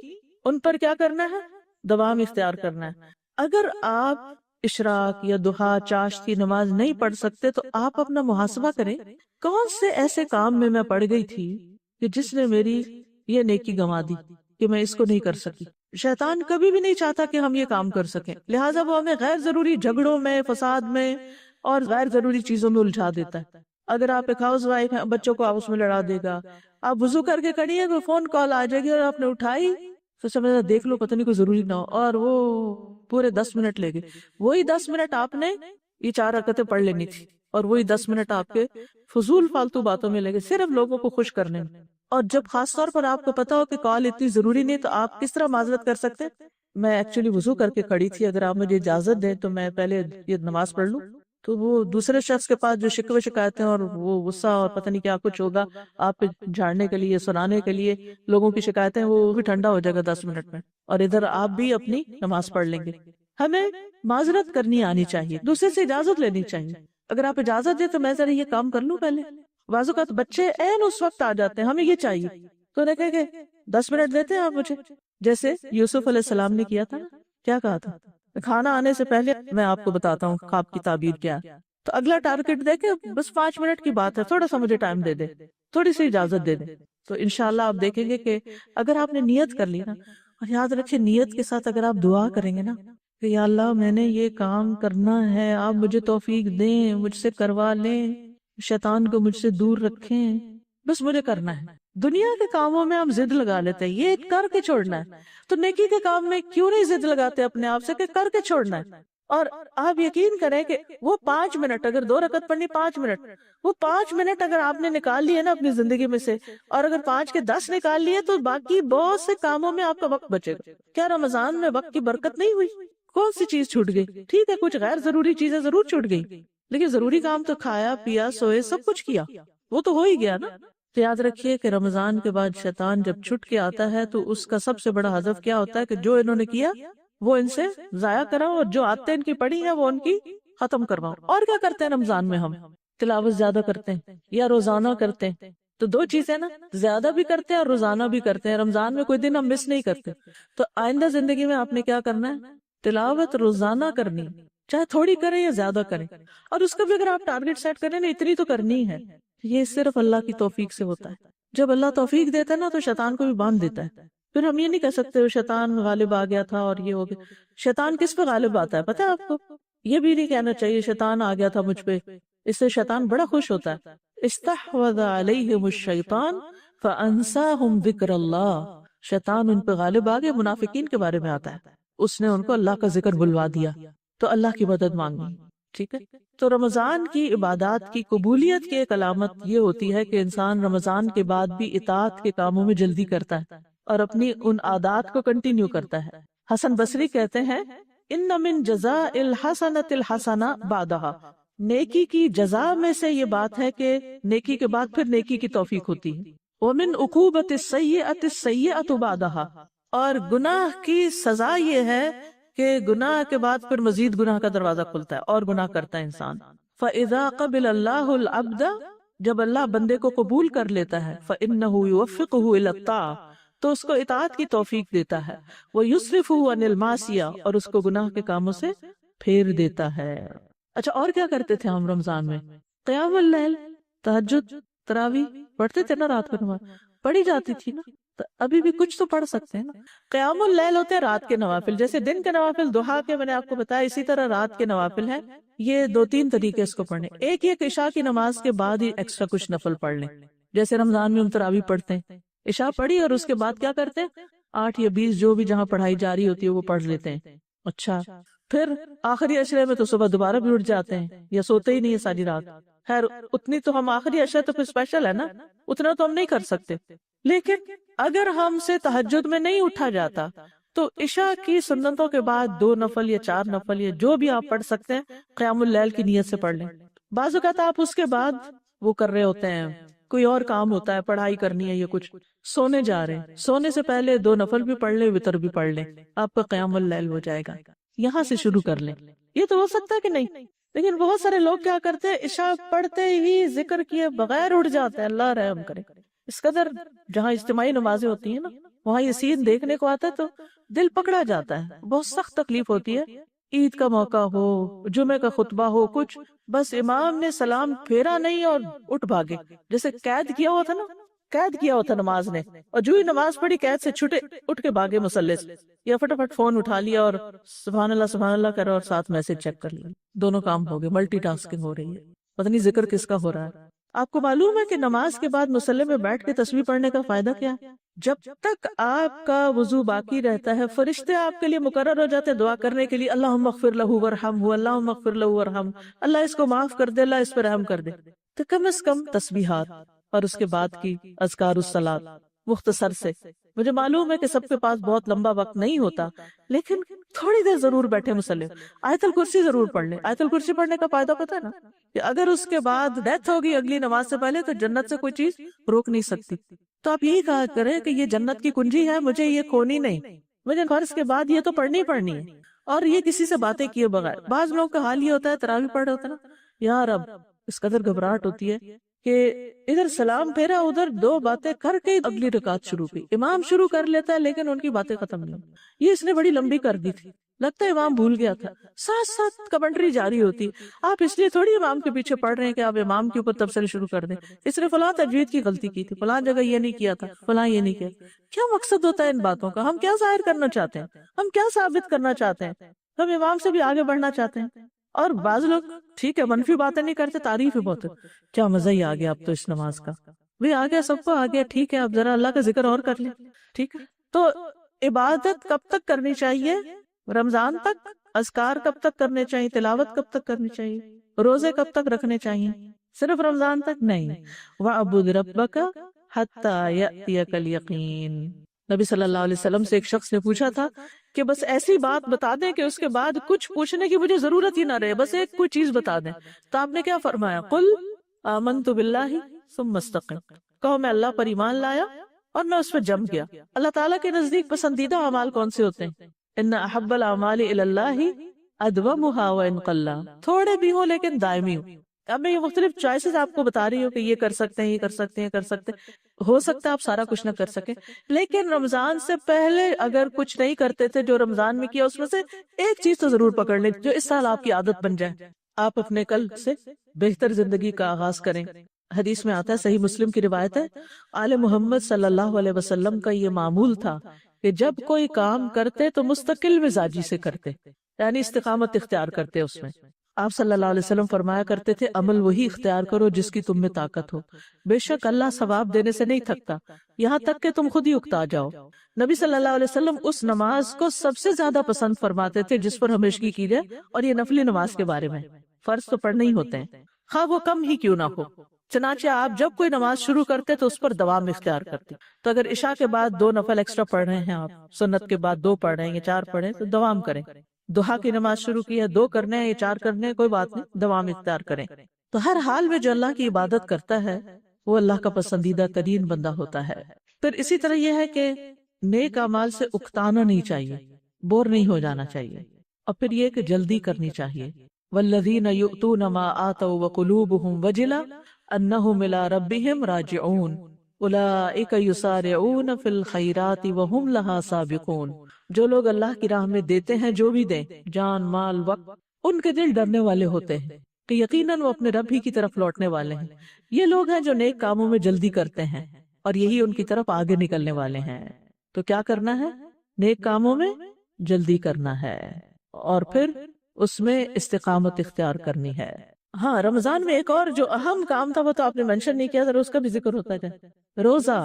ان پر کیا کرنا ہے؟ دوام اختیار کرنا ہے۔ اگر آپ اشراق یا ضحیٰ، چاشت کی نماز نہیں پڑھ سکتے تو آپ اپنا محاسبہ کریں، کون سے ایسے کام میں پڑ گئی تھی کہ جس نے میری یہ نیکی گنوا دی کہ میں اس کو نہیں کر سکی۔ شیطان کبھی بھی نہیں چاہتا کہ ہم یہ کام کر سکیں، لہٰذا وہ ہمیں غیر ضروری جھگڑوں میں، فساد میں اور غیر ضروری چیزوں میں الجھا دیتا ہے۔ اگر آپ ایک ہاؤس وائف ہیں، بچوں کو آپس میں لڑا دے گا، آپ وضو کر کے کھڑی ہیں، کوئی فون کال آ جائے گی اور آپ نے اٹھائی تو سمجھا دیکھ لو پتہ نہیں کوئی ضروری نہ ہو، اور وہ پورے 10 منٹ لے گئے۔ وہی 10 منٹ آپ نے یہ 4 رکعتیں پڑھ لینی تھی، اور وہی 10 منٹ آپ کے فضول فالتو باتوں میں لگے، صرف لوگوں کو خوش کرنے میں۔ اور جب خاص طور پر آپ کو پتا ہو کہ کال اتنی ضروری نہیں، تو آپ کس طرح معذرت کر سکتے؟ میں ایکچولی وضو کر کے کھڑی تھی، اگر آپ مجھے اجازت دیں تو میں پہلے یہ نماز پڑھ لوں۔ تو وہ دوسرے شخص کے پاس جو شکوے شکایتیں اور وہ غصہ اور پتہ نہیں کیا کچھ ہوگا آپ پہ جھاڑنے کے لیے، سنانے کے لیے لوگوں کی شکایتیں، وہ بھی ٹھنڈا ہو جائے گا 10 منٹ میں، اور ادھر آپ بھی اپنی نماز پڑھ لیں گے۔ ہمیں معذرت کرنی آنی چاہیے، دوسرے سے اجازت لینی چاہیے۔ اگر آپ اجازت دیں تو میں ذرا یہ کام کر لوں پہلے۔ بعض اوقات بچے عین اس وقت آ جاتے ہیں، ہمیں یہ چاہیے، تو انہیں کہے کہ 10 منٹ دیتے ہیں آپ مجھے، جیسے یوسف علیہ السلام نے کیا تھا نا، کیا کہا تھا؟ کھانا آنے سے پہلے میں آپ کو بتاتا ہوں خواب کی تعبیر کیا، تو اگلا ٹارگٹ دے کے بس 5 منٹ کی بات ہے، تھوڑا سا مجھے ٹائم دے دے، تھوڑی سی اجازت دے دے۔ تو انشاءاللہ آپ دیکھیں گے کہ اگر آپ نے نیت کر لی نا، اور یاد رکھیں نیت کے ساتھ اگر آپ دعا کریں گے نا کہ یا اللہ میں نے یہ کام کرنا ہے، آپ مجھے توفیق دیں، مجھ سے کروا لیں، شیطان کو مجھ سے دور رکھیں، بس مجھے کرنا ہے۔ دنیا کے کاموں میں ہم ضد لگا لیتے ہیں، یہ کر کے چھوڑنا ہے، تو نیکی کے کام میں کیوں نہیں ضد لگاتے اپنے آپ سے کہ کر کے چھوڑنا ہے؟ اور آپ یقین کریں کہ وہ 5 منٹ، اگر 2 رکعت پڑھنی 5 منٹ، وہ 5 منٹ اگر آپ نے نکال لیے نا اپنی زندگی میں سے، اور اگر 5 کے 10 نکال لیے تو باقی بہت سے کاموں میں آپ کا وقت بچے گا۔ کیا رمضان میں وقت کی برکت نہیں ہوئی؟ کون سی چیز چھوٹ گئی؟ ٹھیک ہے کچھ غیر ضروری چیزیں ضرور چھوٹ گئی، لیکن ضروری کام تو کھایا پیا سوئے سب کچھ کیا۔ وہ تو ہو ہی گیا نا. تو یاد رکھیے کہ رمضان کے بعد شیطان جب چھٹ کے آتا ہے تو اس کا سب سے بڑا ہدف کیا ہوتا ہے کہ جو انہوں نے کیا وہ ان سے ضائع کراؤ، اور جو عادتیں ان کی پڑی ہیں وہ ان کی ختم کرواؤ. اور کیا کرتے ہیں رمضان میں ہم؟ تلاوت زیادہ کرتے ہیں یا روزانہ کرتے ہیں. تو دو چیزیں نا، زیادہ بھی کرتے ہیں اور روزانہ بھی کرتے ہیں. رمضان میں کوئی دن ہم مس نہیں کرتے. تو آئندہ زندگی میں آپ نے کیا کرنا ہے؟ تلاوت روزانہ کرنی، چاہے تھوڑی کریں یا زیادہ کریں. اور اس کا بھی اگر آپ ٹارگٹ سیٹ کریں نا اتنی تو کرنی ہے. یہ صرف اللہ کی توفیق سے ہوتا ہے. جب اللہ توفیق دیتا ہے نا تو شیطان کو بھی باندھ دیتا ہے. پھر ہم یہ نہیں کہہ سکتے شیطان غالب آ گیا تھا اور یہ ہو گیا. شیطان کس پہ غالب آتا ہے پتہ ہے آپ کو؟ یہ بھی نہیں کہنا چاہیے شیطان آ گیا تھا مجھ پہ. اس سے شیطان بڑا خوش ہوتا ہے. استحوذ علیہم الشیطان فانساہم ذکر اللہ. شیطان ان پہ غالب آ گیا. منافقین کے بارے میں آتا ہے اس نے ان کو اللہ کا ذکر بلوا دیا تو اللہ کی مدد مانگی. ٹھیک ہے. تو رمضان کی عبادات کی قبولیت کی ایک علامت یہ ہوتی ہے کہ انسان رمضان کے بعد بھی اطاعت کے کاموں میں جلدی کرتا ہے اور اپنی ان عادات کو کنٹینیو کرتا ہے. حسن بصری کہتے ہیں ان من جزاء الحسنۃ الحسنہ بعدہا. نیکی کی جزا میں سے یہ بات ہے کہ نیکی کے بعد پھر نیکی کی توفیق ہوتی ہے. ومن عقوبۃ السیئۃ السیئۃ بعدہا. اور گناہ کی سزا یہ ہے کہ گناہ کے بعد پھر مزید گناہ کا دروازہ کھلتا ہے اور گناہ کرتا ہے انسان. فَإِذَا قَبِلَ اللَّهُ الْعَبْدَ. جب اللہ بندے کو قبول کر لیتا ہے فَإِنَّهُ يُوَفِّقُهُ إِلَى الطَّاعَةِ. تو اس کو اطاعت کی توفیق دیتا ہے. وَيُصْرِفُهُ عَنِ الْمَعْصِيَةِ. اور اس کو گناہ کے کاموں سے پھیر دیتا ہے. اچھا اور کیا کرتے تھے ہم رمضان میں؟ قیام اللیل، تہجد، تراویح پڑھتے تھے نا. رات کو نماز پڑھی جاتی تھی نا. تو ابھی بھی کچھ تو پڑھ سکتے ہیں نا. قیام اللیل ہوتے ہیں رات کے نوافل. جیسے دن کے نوافل ضحیٰ کے میں نے آپ کو بتایا، اسی طرح رات کے نوافل ہیں. یہ دو تین طریقے اس کو پڑھنے. ایک یہ کہ عشاء کی نماز کے بعد ہی ایکسٹرا کچھ نفل پڑھ لیں. جیسے رمضان میں ہم تراویح پڑھتے ہیں، عشاء پڑھی اور اس کے بعد کیا کرتے ہیں 8 یا 20 جو بھی جہاں پڑھائی جاری ہوتی ہے وہ پڑھ لیتے ہیں. اچھا پھر آخری عشرے میں تو صبح دوبارہ بھی اٹھ جاتے ہیں یا سوتے ہی نہیں ہے ساری رات. خیر اتنی تو ہم آخری عشرے تو پھر اسپیشل ہے نا، اتنا تو ہم نہیں کر سکتے. لیکن اگر ہم سے تہجد میں نہیں اٹھا جاتا تو عشاء کی سنتوں کے بعد 2 نفل یا 4 نفل یا جو بھی آپ پڑھ سکتے ہیں قیام اللیل کی نیت سے پڑھ لیں. بعض اوقات آپ اس کے بعد وہ کر رہے ہوتے ہیں، کوئی اور کام ہوتا ہے، پڑھائی کرنی ہے یا کچھ، سونے جا رہے ہیں، سونے سے پہلے 2 نفل بھی پڑھ لیں، وتر بھی پڑھ لیں، آپ کا قیام اللیل ہو جائے گا. یہاں سے شروع کر لیں. یہ تو ہو سکتا ہے کہ نہیں. لیکن بہت سارے لوگ کیا کرتے ہیں عشاء پڑھتے ہی ذکر کیے بغیر اٹھ جاتے ہیں. اللہ رحم کرے. اس قدر جہاں اجتماعی نمازیں ہوتی ہیں نا وہاں یہ سین دیکھنے کو آتا ہے تو دل پکڑا جاتا ہے. بہت سخت تکلیف ہوتی ہے. عید کا موقع ہو، جمعہ کا خطبہ ہو، کچھ بس امام نے سلام پھیرا نہیں اور اٹھ بھاگے. جیسے قید کیا ہوا تھا نا، قید کیا ہوا تھا نماز نے، اور جو ہی نماز پڑھی قید سے چھٹے اٹھ کے بھاگے مصلی سے، یا فٹافٹ فون اٹھا لیا اور سبحان اللہ کرو اور ساتھ میسج چیک کر لیا. دونوں کام ہو گئے. ملٹی ٹاسکنگ ہو رہی ہے. پتہ نہیں ذکر کس کا ہو رہا ہے. آپ کو معلوم ہے کہ نماز کے بعد مصلی میں بیٹھ کے تسبیح پڑھنے کا فائدہ کیا ہے؟ جب تک آپ کا وضو باقی رہتا ہے فرشتے آپ کے لیے مقرر ہو جاتے ہیں دعا کرنے کے لیے. اللہم اغفر لہ ورحمہ، اللہم اغفر لہ ورحمہ، اللہ اس کو معاف کر دے، اللہ اس پہ رحم کر دے. تو کم از کم تسبیحات اور اس کے بعد کی اذکار الصلاۃ مختصر سے. مجھے معلوم ہے کہ سب کے پاس بہت لمبا وقت نہیں ہوتا، لیکن تھوڑی دیر ضرور بیٹھے مصلی. آیت الکرسی ضرور پڑھ لیں. آیت الکرسی پڑھنے کا فائدہ پتہ ہے نا کہ اگر اس کے بعد ڈیتھ ہوگی اگلی نماز سے پہلے تو جنت سے کوئی چیز روک نہیں سکتی. تو آپ یہی کہا کریں کہ یہ جنت کی کنجی ہے، مجھے یہ کھونی نہیں، مجھے فرض کے بعد یہ تو پڑھنی ہے. اور یہ کسی سے باتیں کیے بغیر. بعض لوگوں کا حال یہ ہوتا ہے تراویح پڑھ رہے ہوتے ہیں نا، یار اب اس قدر گھبراہٹ ہوتی ہے کہ ادھر سلام پھیرا، ادھر 2 باتیں کر کے اگلی رکعت شروع کی. امام شروع کر لیتا ہے لیکن ان کی باتیں ختم نہیں. یہ اس نے بڑی لمبی کر دی تھی، لگتا ہے امام بھول گیا تھا. ساتھ ساتھ کمنٹری جاری ہوتی. آپ اس لیے تھوڑی امام کے پیچھے پڑھ رہے ہیں کہ آپ امام کے اوپر تبصرے شروع کر دیں. اس نے فلاں تجوید کی غلطی کی تھی، فلاں جگہ یہ نہیں کیا تھا، فلاں یہ نہیں کیا. کیا مقصد ہوتا ہے ان باتوں کا؟ ہم کیا ظاہر کرنا چاہتے ہیں؟ ہم کیا ثابت کرنا چاہتے ہیں؟ ہم امام سے بھی آگے بڑھنا چاہتے ہیں. اور بعض لوگ ٹھیک ہے منفی باتیں نہیں کرتے، تعریف ہے بہت. کیا مزہ ہی آ گیا اب تو اس نماز کا، بھی آ گیا، سب کو آ گیا. ٹھیک ہے اب ذرا اللہ کا ذکر اور کر لیں. ٹھیک ہے. تو عبادت کب تک کرنی چاہیے؟ رمضان تک. اذکار کب تک کرنے چاہیے؟ تلاوت کب تک کرنی چاہیے؟ روزے کب تک رکھنے چاہیے؟ صرف رمضان تک نہیں. وَاعْبُدْ رَبَّكَ حَتَّى يَأْتِيَكَ الْيَقِينُ. نبی صلی اللہ علیہ وسلم سے ایک شخص نے پوچھا تھا کہ بس ایسی بات بتا دیں کہ اس کے بعد کچھ پوچھنے کی مجھے ضرورت ہی نہ رہے، بس ایک کوئی چیز بتا دیں. تو آپ نے کیا فرمایا؟ قُلْ آمنت باللہ ثم استقم، کہو میں اللہ پر ایمان لایا اور میں اس پر جم گیا۔ اللہ تعالیٰ کے نزدیک پسندیدہ اعمال کون سے ہوتے ہیں؟ ان احب الاعمال الی اللہ ادومها وان قل، تھوڑے بھی ہوں لیکن دائمی ہوں۔ اب میں یہ مختلف چوائسز آپ کو بتا رہی ہوں کہ یہ کر سکتے ہیں، یہ کر سکتے ہیں، کر سکتے ہیں۔ ہو سکتا ہے آپ سارا کچھ نہ کر سکیں، لیکن رمضان سے پہلے اگر کچھ نہیں کرتے تھے جو رمضان میں کیا، اس میں سے ایک چیز تو ضرور پکڑ لیں جو اس سال آپ کی عادت بن جائے۔ آپ اپنے کل سے بہتر زندگی کا آغاز کریں۔ حدیث میں آتا ہے، صحیح مسلم کی روایت ہے، آل محمد صلی اللہ علیہ وسلم کا یہ معمول تھا کہ جب کوئی کام کرتے تو مستقل مزاجی سے کرتے، یعنی استقامت اختیار کرتے اس میں۔ آپ صلی اللہ علیہ وسلم فرمایا کرتے تھے، عمل وہی اختیار کرو جس کی تم میں طاقت ہو، بے شک اللہ ثواب دینے سے نہیں تھکتا یہاں تک کہ تم خود ہی اکتا جاؤ۔ نبی صلی اللہ علیہ وسلم اس نماز کو سب سے زیادہ پسند فرماتے تھے جس پر ہمیشگی کی جائے، اور یہ نفلی نماز کے بارے میں، فرض تو پڑھنے ہی ہوتے ہیں خواہ وہ کم ہی کیوں نہ ہو۔ چنانچہ آپ جب کوئی نماز شروع کرتے تو اس پر دوام اختیار کرتے۔ تو اگر عشاء کے بعد 2 نفل ایکسٹرا پڑھ رہے ہیں، آپ سنت کے بعد 2 پڑھ رہے ہیں یا 4 پڑھ رہے ہیں، تو دوام کریں۔ ضحیٰ کی نماز شروع کی ہے، 2 کرنے ہیں یا 4 کرنے ہیں، کوئی بات نہیں، دوام اختیار کریں۔ تو ہر حال میں جو اللہ کی عبادت کرتا ہے وہ اللہ کا پسندیدہ ترین بندہ ہوتا ہے۔ پھر اسی طرح یہ ہے کہ نیک اعمال سے اکتانا نہیں چاہیے، بور نہیں ہو جانا چاہیے، اور پھر یہ کہ جلدی کرنی چاہیے۔ والذین یؤتون ما آتوا وقلوبهم وجلة انہم الی ربہم راجعون اولئک یسارعون فی الخیرات وہم لہا سابقون۔ جو لوگ اللہ کی راہ میں دیتے ہیں، جو بھی دیں، جان، مال، وقت، ان کے دل ڈرنے والے ہوتے ہیں کہ یقیناً وہ اپنے رب ہی کی طرف لوٹنے والے ہیں۔ یہ لوگ ہیں جو نیک کاموں میں جلدی کرتے ہیں اور یہی ان کی طرف آگے نکلنے والے ہیں۔ تو کیا کرنا ہے؟ نیک کاموں میں جلدی کرنا ہے اور پھر اس میں استقامت اختیار کرنی ہے۔ ہاں، رمضان میں ایک اور جو اہم کام تھا وہ تو آپ نے منشن نہیں کیا، ذرا اس کا بھی ذکر ہوتا ہے، روزہ۔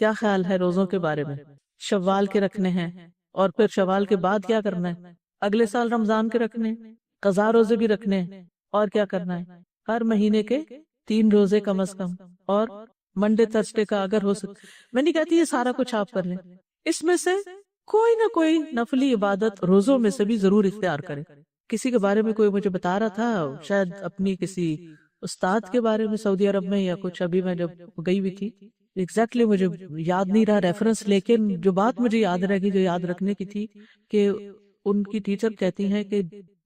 کیا خیال ہے روزوں کے بارے میں؟ شوال کے رکھنے ہیں، اور پھر شوال کے بعد کیا کرنا ہے؟ اگلے سال رمضان کے رکھنے، قضا روزے بھی رکھنے ہیں، اور کیا کرنا ہے؟ ہر مہینے کے 3 روزے کم از کم، اور منڈے تھرسڈے کا اگر ہو سکے۔ میں نہیں کہتی یہ سارا کچھ آپ کر لیں، اس میں سے کوئی نہ کوئی نفلی عبادت روزوں میں سے بھی ضرور اختیار کرے۔ کسی کے بارے میں کوئی مجھے بتا رہا تھا، شاید اپنی کسی استاد کے بارے میں سعودی عرب میں یا کچھ، ابھی میں جب گئی ہوئی تھی ایگزیکٹلی مجھے یاد نہیں رہا ریفرنس، لیکن جو بات مجھے یاد رہ گئی، جو یاد رکھنے کی تھی، کہ ان کی ٹیچر کہتی ہیں کہ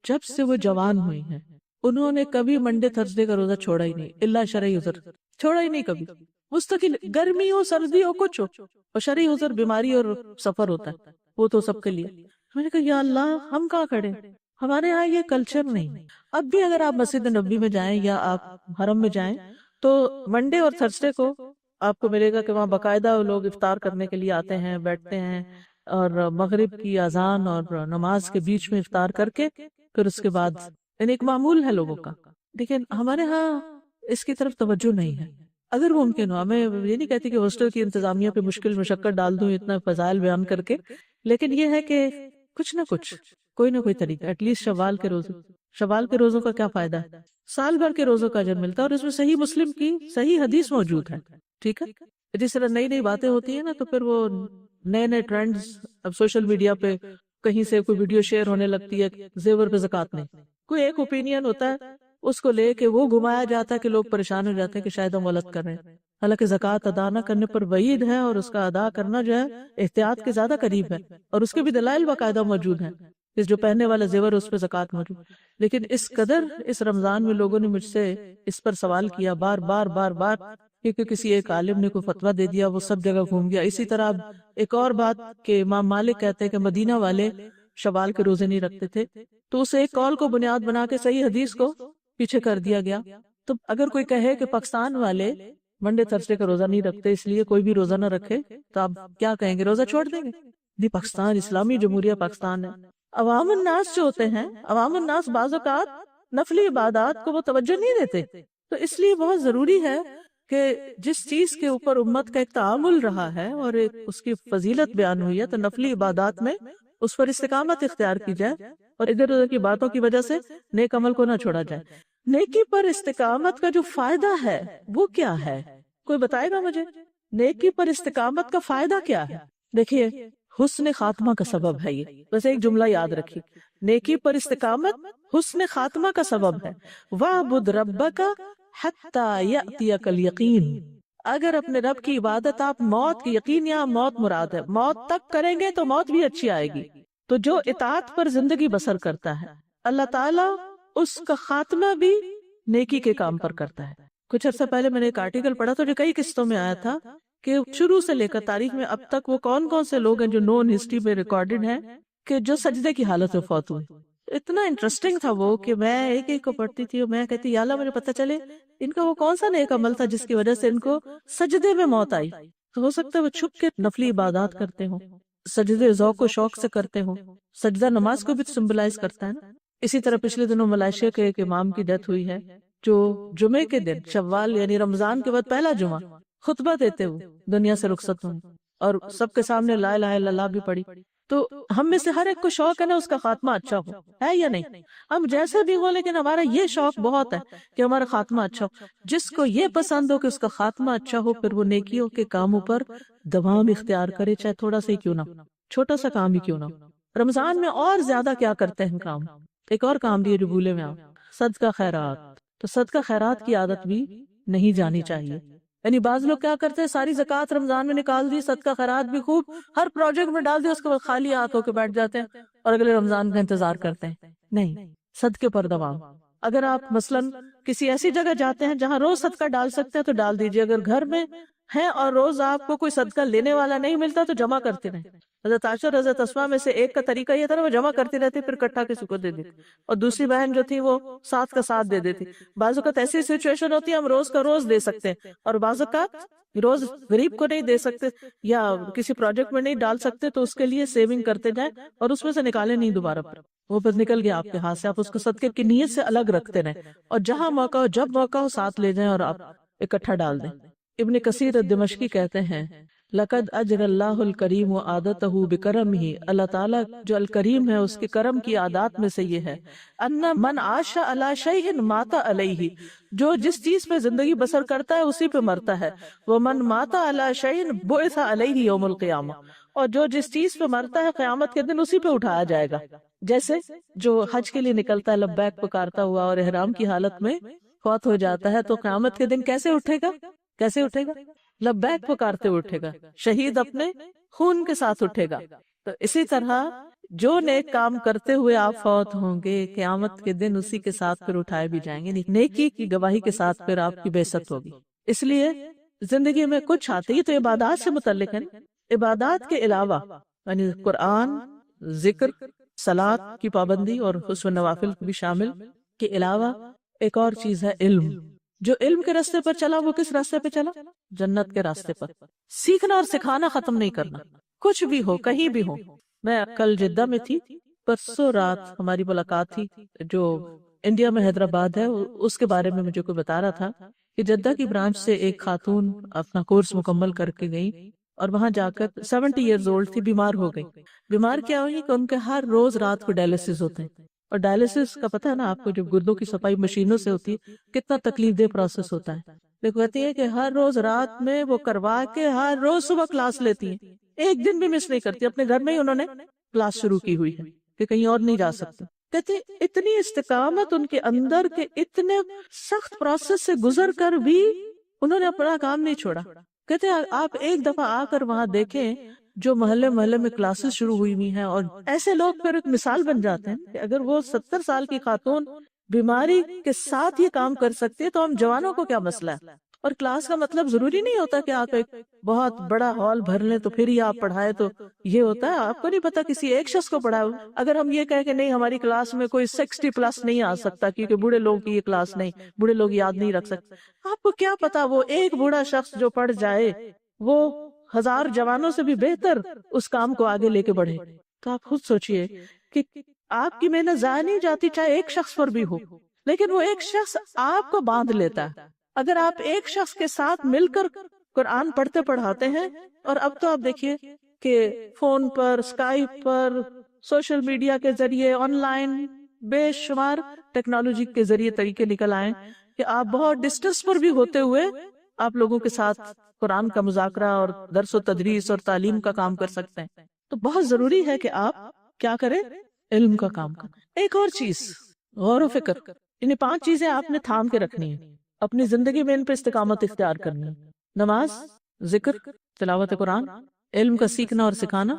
جب سے وہ جوان ہوئی ہیں انہوں نے کبھی منڈے تھرسڈے کا روزہ چھوڑا ہی نہیں، الا شرعی عذر، چھوڑا ہی نہیں کبھی، مستقل، گرمی ہو سردی ہو کچھ ہو، اور شرعی عذر بیماری اور سفر ہوتا ہے وہ تو سب کے لیے۔ میں نے کہا یا اللہ، ہم کہاں کھڑے، ہمارے یہاں یہ کلچر نہیں۔ اب بھی اگر آپ مسجد نبوی میں جائیں یا آپ حرم میں جائیں تو منڈے اور تھرسڈے کو آپ کو ملے گا کہ وہاں باقاعدہ لوگ افطار کرنے کے لیے آتے ہیں، بیٹھتے ہیں، اور مغرب کی اذان اور نماز کے بیچ میں افطار کر کے پھر اس کے بعد، یعنی ایک معمول ہے لوگوں کا۔ لیکن ہمارے ہاں اس کی طرف توجہ نہیں ہے۔ اگر ممکن ہو، میں یہ نہیں کہتی کہ ہاسٹل کی انتظامیہ پہ مشکل مشقت ڈال دوں اتنا فضائل بیان کر کے، لیکن یہ ہے کہ کچھ نہ کچھ، کوئی نہ کوئی طریقہ، ایٹ لیسٹ شوال کے روزے، شوال کے روزوں کا کیا فائدہ ہے؟ سال بھر کے روزوں کا اجر ملتا ہے، اور اس میں صحیح مسلم کی صحیح حدیث موجود ہے، ٹھیک ہے؟ جس طرح نئی نئی باتیں ہوتی ہیں نا، تو پھر وہ نئے نئے ٹرینڈز، اب سوشل میڈیا پہ کہیں سے کوئی ویڈیو شیئر ہونے لگتی ہے، زیور پہ زکوٰۃ نہیں، کوئی ایک اوپینین ہوتا ہے، اس کو لے کے وہ گھمایا جاتا ہے کہ لوگ پریشان ہو جاتے ہیں کہ شاید ہم غلط کر رہے ہیں، حالانکہ زکوٰۃ ادا نہ کرنے پر وعید ہے، اور اس کا ادا کرنا جو ہے احتیاط کے زیادہ قریب ہے، اور اس کے بھی دلائل باقاعدہ موجود ہیں، اس جو پہننے والا زیور اس پہ زکوٰۃ موجود۔ لیکن اس قدر اس رمضان میں لوگوں نے مجھ سے اس پر سوال کیا بار بار بار بار، کیونکہ کسی ایک عالم نے کوئی فتویٰ دے دیا، وہ سب جگہ گھوم گیا۔ اسی طرح ایک اور بات کہ امام مالک کہتے ہیں کہ مدینہ والے شوال کے روزے نہیں رکھتے تھے، تو اسے ایک قول کو بنیاد بنا کے صحیح حدیث کو پیچھے کر دیا گیا۔ تو اگر کوئی کہے کہ پاکستان والے منڈے تھرسڈے کا روزہ نہیں رکھتے اس لیے کوئی بھی روزہ نہ رکھے، تو آپ کیا کہیں گے؟ روزہ چھوڑ دیں گے؟ نہیں، پاکستان اسلامی جمہوریہ پاکستان ہے۔ عوام الناس جو ہوتے ہیں، عوام الناس بعض اوقات نفلی عبادات کو وہ توجہ نہیں دیتے، تو اس لیے بہت ضروری ہے کہ جس چیز کے اوپر امت کا ایک تعامل رہا ہے اور ایک اس کی فضیلت بیان ہوئی ہے، تو نفلی عبادات میں اس پر استقامت اختیار کی جائے، اور ادھر ادھر کی باتوں کی وجہ سے نیک عمل کو نہ چھوڑا جائے۔ نیکی پر استقامت کا جو فائدہ ہے وہ کیا ہے؟ کوئی بتائے گا مجھے؟ نیکی پر استقامت کا فائدہ کیا ہے؟ دیکھیے، حسن خاتمہ کا سبب ہے یہ، بس ایک جملہ یاد رکھیے، نیکی پر استقامت حسن خاتمہ کا سبب ہے۔ وَاعْبُدْ رَبَّكَ حتی یأتیک الیقین، اگر اپنے رب کی عبادت آپ موت کی، یقین یہاں موت مراد ہے، موت تک کریں گے تو موت بھی اچھی آئے گی. تو جو اطاعت پر زندگی بسر کرتا ہے اللہ تعالیٰ اس کا خاتمہ بھی نیکی کے کام پر کرتا ہے. کچھ عرصہ پہلے میں نے ایک آرٹیکل پڑھا تھا جو کئی قسطوں میں آیا تھا کہ شروع سے لے کر تاریخ میں اب تک وہ کون کون سے لوگ ہیں جو نون ہسٹری میں ریکارڈڈ ہیں کہ جو سجدے کی حالت میں فوت ہوئے. اتنا انٹرسٹنگ تھا وہ کہ میں ایک ایک کو پڑھتی تھی اور میں کہتی یا اللہ مجھے پتہ چلے ان کا وہ کون سا نیک عمل تھا جس کی وجہ سے ان کو سجدے میں موت آئی. تو ہو سکتا ہے وہ چھپ کے نفلی عبادات کرتے ہوں، سجدے ذوق و شوق سے کرتے ہوں. سجدہ نماز کو بھی سمبلائز کرتا ہے نا. اسی طرح پچھلے دنوں ملائیشیا کے ایک امام کی ڈیتھ ہوئی ہے جو جمعے کے دن شوال یعنی رمضان کے بعد پہلا جمعہ خطبہ دیتے ہوئے دنیا سے رخصت ہوئے اور سب کے سامنے لا الہ الا اللہ بھی پڑھی. تو ہم میں سے ہر ایک کو شوق ہے نا اس کا خاتمہ اچھا ہو، ہے یا نہیں؟ ہم جیسے بھی ہو لیکن ہمارا یہ شوق بہت ہے کہ ہمارا خاتمہ اچھا ہو. جس کو یہ پسند ہو کہ اس کا خاتمہ اچھا ہو پھر وہ نیکیوں کے کاموں پر دوام اختیار کرے، چاہے تھوڑا سا ہی کیوں نہ ہو، چھوٹا سا کام ہی کیوں نہ ہو. رمضان میں اور زیادہ کیا کرتے ہیں کام، ایک اور کام بھی ہے جو بھولے میں صدقہ خیرات. تو صدقہ خیرات کی عادت بھی نہیں جانی چاہیے. یعنی بعض لوگ کیا کرتے ہیں ساری زکوٰۃ رمضان میں نکال دی، صدقہ خیرات بھی خوب ہر پروجیکٹ میں ڈال دی، اس کے بعد خالی ہاتھ ہو کے بیٹھ جاتے ہیں اور اگلے رمضان کا انتظار کرتے ہیں. نہیں، صدقے پر دوام. اگر آپ مثلاً کسی ایسی جگہ جاتے ہیں جہاں روز صدقہ ڈال سکتے ہیں تو ڈال دیجیے. اگر گھر میں ہے اور روز آپ کو کوئی صدقہ لینے والا نہیں ملتا تو جمع کرتے رہیں. حضرت عائشہ اور حضرت اسماء میں سے ایک کا طریقہ یہ تھا نا وہ جمع کرتی رہتی پھر اکٹھا کسی کو دے دیتی، اور دوسری بہن جو تھی وہ ساتھ کا ساتھ دے دیتی. بعض اوقات ایسی سچویشن ہوتی ہے ہم روز کا روز دے سکتے ہیں اور بعض اوقات روز غریب کو نہیں دے سکتے یا کسی پروجیکٹ میں نہیں ڈال سکتے تو اس کے لیے سیونگ کرتے جائیں اور اس میں سے نکالے نہیں دوبارہ پر. وہ پھر نکل گیا آپ کے ہاتھ سے، آپ اس کو صدقے کی نیت سے الگ رکھتے رہیں اور جہاں موقع ہو جب موقع ہو ساتھ لے جائیں اور آپ اکٹھا ڈال دیں. ابن کثیر الدمشقی کہتے ہیں لقد اجر اللہ الکریم عادتہ بکرمہ، اللہ تعالیٰ جو الکریم ہے اس کے کرم کی عادات میں سے یہ ہے ان من عاش علی شیء مات علیہ، جو جس چیز پہ زندگی بسر کرتا ہے اسی پہ مرتا ہے. ومن مات علی شیء بعث علیہ یوم القیامہ، اور جو جس چیز پہ مرتا ہے قیامت کے دن اسی پہ اٹھایا جائے گا. جیسے جو حج کے لیے نکلتا ہے لبیک پکارتا ہوا اور احرام کی حالت میں فوت ہو جاتا ہے تو قیامت کے دن کیسے اٹھے گا؟ کیسے اٹھے گا؟ لبیک پکارتے ہوئے اٹھے گا، شہید اپنے خون کے ساتھ اٹھے گا. تو اسی طرح جو نیک کام کرتے ہوئے آپ فوت ہوں گے قیامت کے دن اسی کے ساتھ پھر اٹھائے بھی جائیں گے، نیکی کی گواہی کے ساتھ پھر آپ کی بعثت ہوگی. اس لیے زندگی میں کچھ آتے ہی تو عبادات سے متعلق ہے. عبادات کے علاوہ یعنی قرآن، ذکر، صلاۃ کی پابندی اور حسن نوافل بھی شامل کے علاوہ ایک اور چیز ہے علم. جو علم کے راستے پر چلا وہ کس راستے پہ چلا؟ جنت کے راستے پر. سیکھنا اور سکھانا ختم نہیں کرنا، کچھ بھی ہو کہیں بھی ہو. میں کل جدہ میں تھی، پرسوں رات ہماری ملاقات تھی جو انڈیا میں حیدرآباد ہے اس کے بارے میں مجھے کوئی بتا رہا تھا کہ جدہ کی برانچ سے ایک خاتون اپنا کورس مکمل کر کے گئی اور وہاں جا کر 70 ایئرز اولڈ تھی، بیمار ہو گئی. بیمار کیا ہوئی کہ ان کے ہر روز رات کو ڈائلسس ہوتے ہیں اور ڈائلسس کا پتہ ہے نا آپ کو جو گردوں کی صفائی مشینوں سے ہوتی ہے کتنا تکلیف دہ پروسیس ہوتا ہے. لیکن کہتی ہے کہ ہر روز رات میں وہ کروا کے ہر روز صبح کلاس لیتی ہیں، ایک دن بھی مس نہیں کرتی. اپنے گھر میں ہی انہوں نے کلاس شروع کی ہوئی ہے کہ کہیں اور نہیں جا سکتے. کہتے اتنی استقامت ان کے اندر کے اتنے سخت پروسیس سے گزر کر بھی انہوں نے اپنا کام نہیں چھوڑا. کہتے آپ ایک دفعہ آ کر وہاں دیکھیں جو محلے محلے میں کلاسز شروع ہوئی ہوئی ہیں اور ایسے لوگ پھر ایک مثال بن جاتے ہیں کہ اگر وہ 70 سال کی خاتون بیماری کے ساتھ یہ کام کر سکتی ہے تو ہم جوانوں کو کیا مسئلہ ہے. اور کلاس کا مطلب ضروری نہیں ہوتا کہ آپ ایک بہت بڑا ہال بھر لیں تو پھر ہی آپ پڑھائے. تو یہ ہوتا ہے آپ کو نہیں پتا کسی ایک شخص کو پڑھائے. اگر ہم یہ کہیں کہ نہیں ہماری کلاس میں کوئی 60+ نہیں آ سکتا کیونکہ بوڑھے لوگوں کی یہ کلاس نہیں، بوڑھے لوگ یاد نہیں رکھ سکتے، آپ کو کیا پتا وہ ایک بوڑھا شخص جو پڑھ جائے وہ 1000 جوانوں سے بھی بہتر اس کام کو آگے لے کے بڑھے. تو آپ خود سوچئے کہ آپ کی محنت ضائع نہیں جاتی چاہے ایک شخص پر بھی ہو، لیکن وہ ایک شخص آپ کو باندھ لیتا ہے. اگر آپ ایک شخص کے ساتھ مل کر قرآن پڑھتے پڑھاتے ہیں، اور اب تو آپ دیکھیے کہ فون پر، اسکائپ پر، سوشل میڈیا کے ذریعے، آن لائن بے شمار ٹیکنالوجی کے ذریعے طریقے نکل آئے کہ آپ بہت ڈسٹنس پر بھی ہوتے ہوئے آپ لوگوں کے ساتھ قرآن کا مذاکرہ اور درس و تدریس اور تعلیم کا کام کر سکتے ہیں. تو بہت ضروری ہے کہ آپ کیا کریں؟ علم کا کام کریں. ایک اور چیز غور و فکر، انہیں 5 چیزیں آپ نے تھام کے رکھنی ہیں اپنی زندگی میں ان پہ استقامت اختیار کرنی. نماز، ذکر، تلاوت قرآن، علم کا سیکھنا اور سکھانا،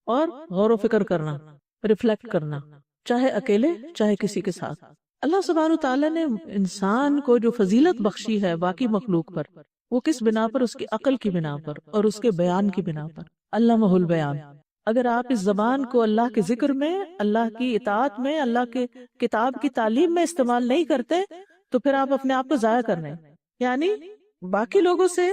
اور غور و فکر کرنا، ریفلیکٹ کرنا، چاہے اکیلے چاہے کسی کے ساتھ. اللہ سبحانہ تعالیٰ نے انسان کو جو فضیلت بخشی ہے باقی مخلوق پر، وہ کس بنا پر؟ اس کی عقل کی بنا پر اور اس کے بیان کی بنا پر. علمہ البیان. اگر آپ اس زبان کو اللہ کے ذکر میں، اللہ کی اطاعت میں، اللہ کے کتاب کی تعلیم میں استعمال نہیں کرتے تو پھر آپ اپنے آپ کو ضائع کر رہے ہیں. یعنی باقی لوگوں سے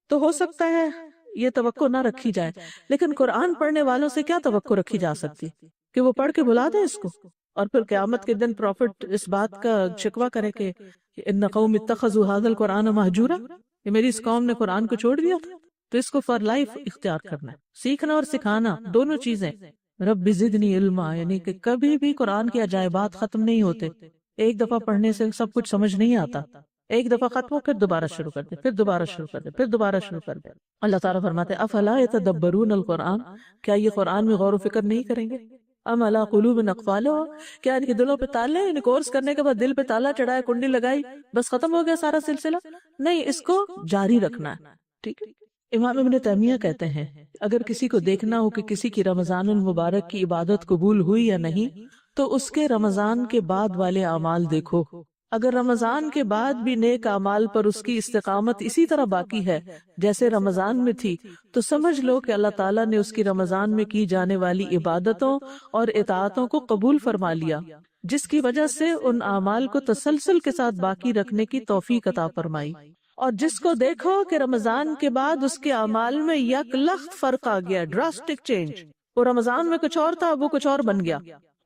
تو ہو سکتا ہے یہ توقع نہ رکھی جائے، لیکن قرآن پڑھنے والوں سے کیا توقع رکھی جا سکتی کہ وہ پڑھ کے بلا دیں اس کو، اور پھر قیامت کے دن پروفٹ اس بات کا شکوہ کرے کہ ان قوم اتخذوا ھذا القرآن مہجورا، کہ میری اس قوم نے قرآن کو چھوڑ دیا تھا. تو اس کو فار لائف اختیار کرنا ہے، سیکھنا اور سکھانا دونوں چیزیں. رب زدنی علما، یعنی کہ کبھی بھی قرآن کے عجائبات ختم نہیں ہوتے. ایک دفعہ پڑھنے سے سب کچھ سمجھ نہیں آتا، ایک دفعہ ختم ہو پھر دوبارہ شروع کر دے، پھر دوبارہ شروع کر دے، پھر دوبارہ شروع کر دے. اللہ تعالیٰ فرماتے ہیں افلا یتدبرون القرآن، کیا یہ قرآن میں غور و فکر نہیں کریں گے؟ ام علی قلوب اقفالها، کیا ان کے دلوں پہ تالے ہیں؟ ان کورس کرنے کے بعد دل پہ تالا چڑھایا، کنڈی لگائی، بس ختم ہو گیا سارا سلسلہ؟ نہیں، اس کو جاری رکھنا ہے. ٹھیک ہے. امام ابن تیمیہ کہتے ہیں اگر کسی کو دیکھنا ہو کہ کسی کی رمضان المبارک کی عبادت قبول ہوئی یا نہیں، تو اس کے رمضان کے بعد والے اعمال دیکھو. اگر رمضان کے بعد بھی نیک اعمال پر اس کی استقامت اسی طرح باقی ہے جیسے رمضان میں تھی، تو سمجھ لو کہ اللہ تعالیٰ نے اس کی رمضان میں کی جانے والی عبادتوں اور اطاعتوں کو قبول فرما لیا، جس کی وجہ سے ان اعمال کو تسلسل کے ساتھ باقی رکھنے کی توفیق عطا فرمائی. اور جس کو دیکھو کہ رمضان کے بعد اس کے اعمال میں یک لخت فرق آ گیا، ڈراسٹک چینج، وہ رمضان میں کچھ اور تھا، وہ کچھ اور بن گیا،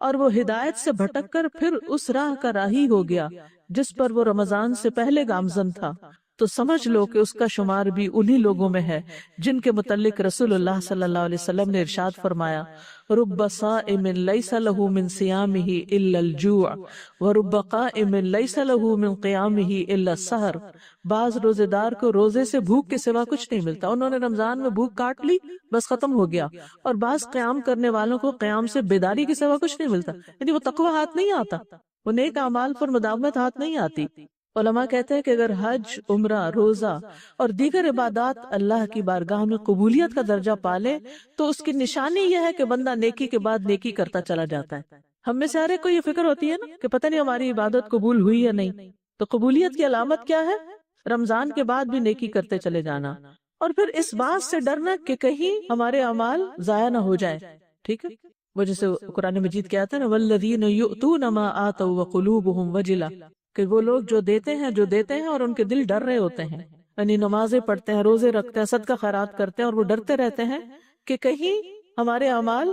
اور وہ ہدایت سے بھٹک کر پھر اس راہ کا راہی ہو گیا جس پر وہ رمضان سے پہلے گامزن تھا، تو سمجھ لو کہ اس کا شمار بھی انہی لوگوں میں ہے جن کے متعلق رسول اللہ صلی اللہ علیہ وسلم نے ارشاد فرمایا رب صائم لیس له من صیامہ الا الجوع ورب قائم لیس له من قیامہ الا السحر. بعض روزے دار کو روزے سے بھوک کے سوا کچھ نہیں ملتا، انہوں نے رمضان میں بھوک کاٹ لی بس ختم ہو گیا، اور بعض قیام کرنے والوں کو قیام سے بیداری کے سوا کچھ نہیں ملتا، یعنی وہ تقوی ہاتھ نہیں آتا، وہ نیک اعمال پر مداومت ہاتھ نہیں آتی. علماء کہتے ہیں کہ اگر حج، عمرہ، روزہ اور دیگر عبادات اللہ کی بارگاہ میں قبولیت کا درجہ پالے تو اس کی نشانی یہ ہے کہ بندہ نیکی کے بعد نیکی کرتا چلا جاتا ہے. ہم میں سے ہر ایک کو یہ فکر ہوتی ہے نا کہ پتہ نہیں ہماری عبادت قبول ہوئی یا نہیں، تو قبولیت کی علامت کیا ہے؟ رمضان کے بعد بھی نیکی کرتے چلے جانا، اور پھر اس بات سے ڈرنا کہ کہیں ہمارے اعمال ضائع نہ ہو جائیں. ٹھیک ہے. وہ جیسے قرآن مجید کیا آتا ہے نا والذین یؤتون ما آتوا وقلوبهم وجلہ، کہ وہ لوگ جو دیتے ہیں اور ان کے دل ڈر رہے ہوتے ہیں، یعنی نمازیں پڑھتے ہیں، روزے رکھتے ہیں، صدقہ خیرات کرتے ہیں، اور وہ ڈرتے رہتے ہیں کہ کہیں ہمارے اعمال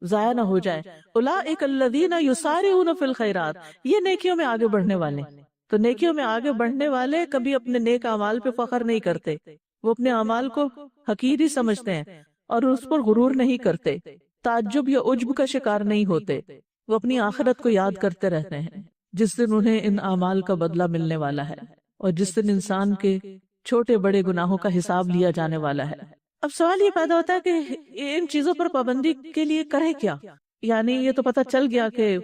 ضائع نہ ہو جائے. اولئک الذین یسارعون فی الخیرات، یہ نیکیوں میں آگے بڑھنے والے. تو نیکیوں میں آگے بڑھنے والے کبھی اپنے نیک اعمال پہ فخر نہیں کرتے، وہ اپنے اعمال کو حقیر ہی سمجھتے ہیں اور اس پر غرور نہیں کرتے، تعجب یا عجب کا شکار نہیں ہوتے، وہ اپنی آخرت کو یاد کرتے رہتے ہیں جس دن انہیں ان اعمال کا بدلہ ملنے والا ہے، اور جس دن انسان کے چھوٹے بڑے گناہوں کا حساب لیا جانے والا ہے. اب سوال یہ پیدا ہوتا ہے کہ ان چیزوں پر پابندی کے لیے کریں کیا؟ یعنی یہ تو پتہ چل گیا کہ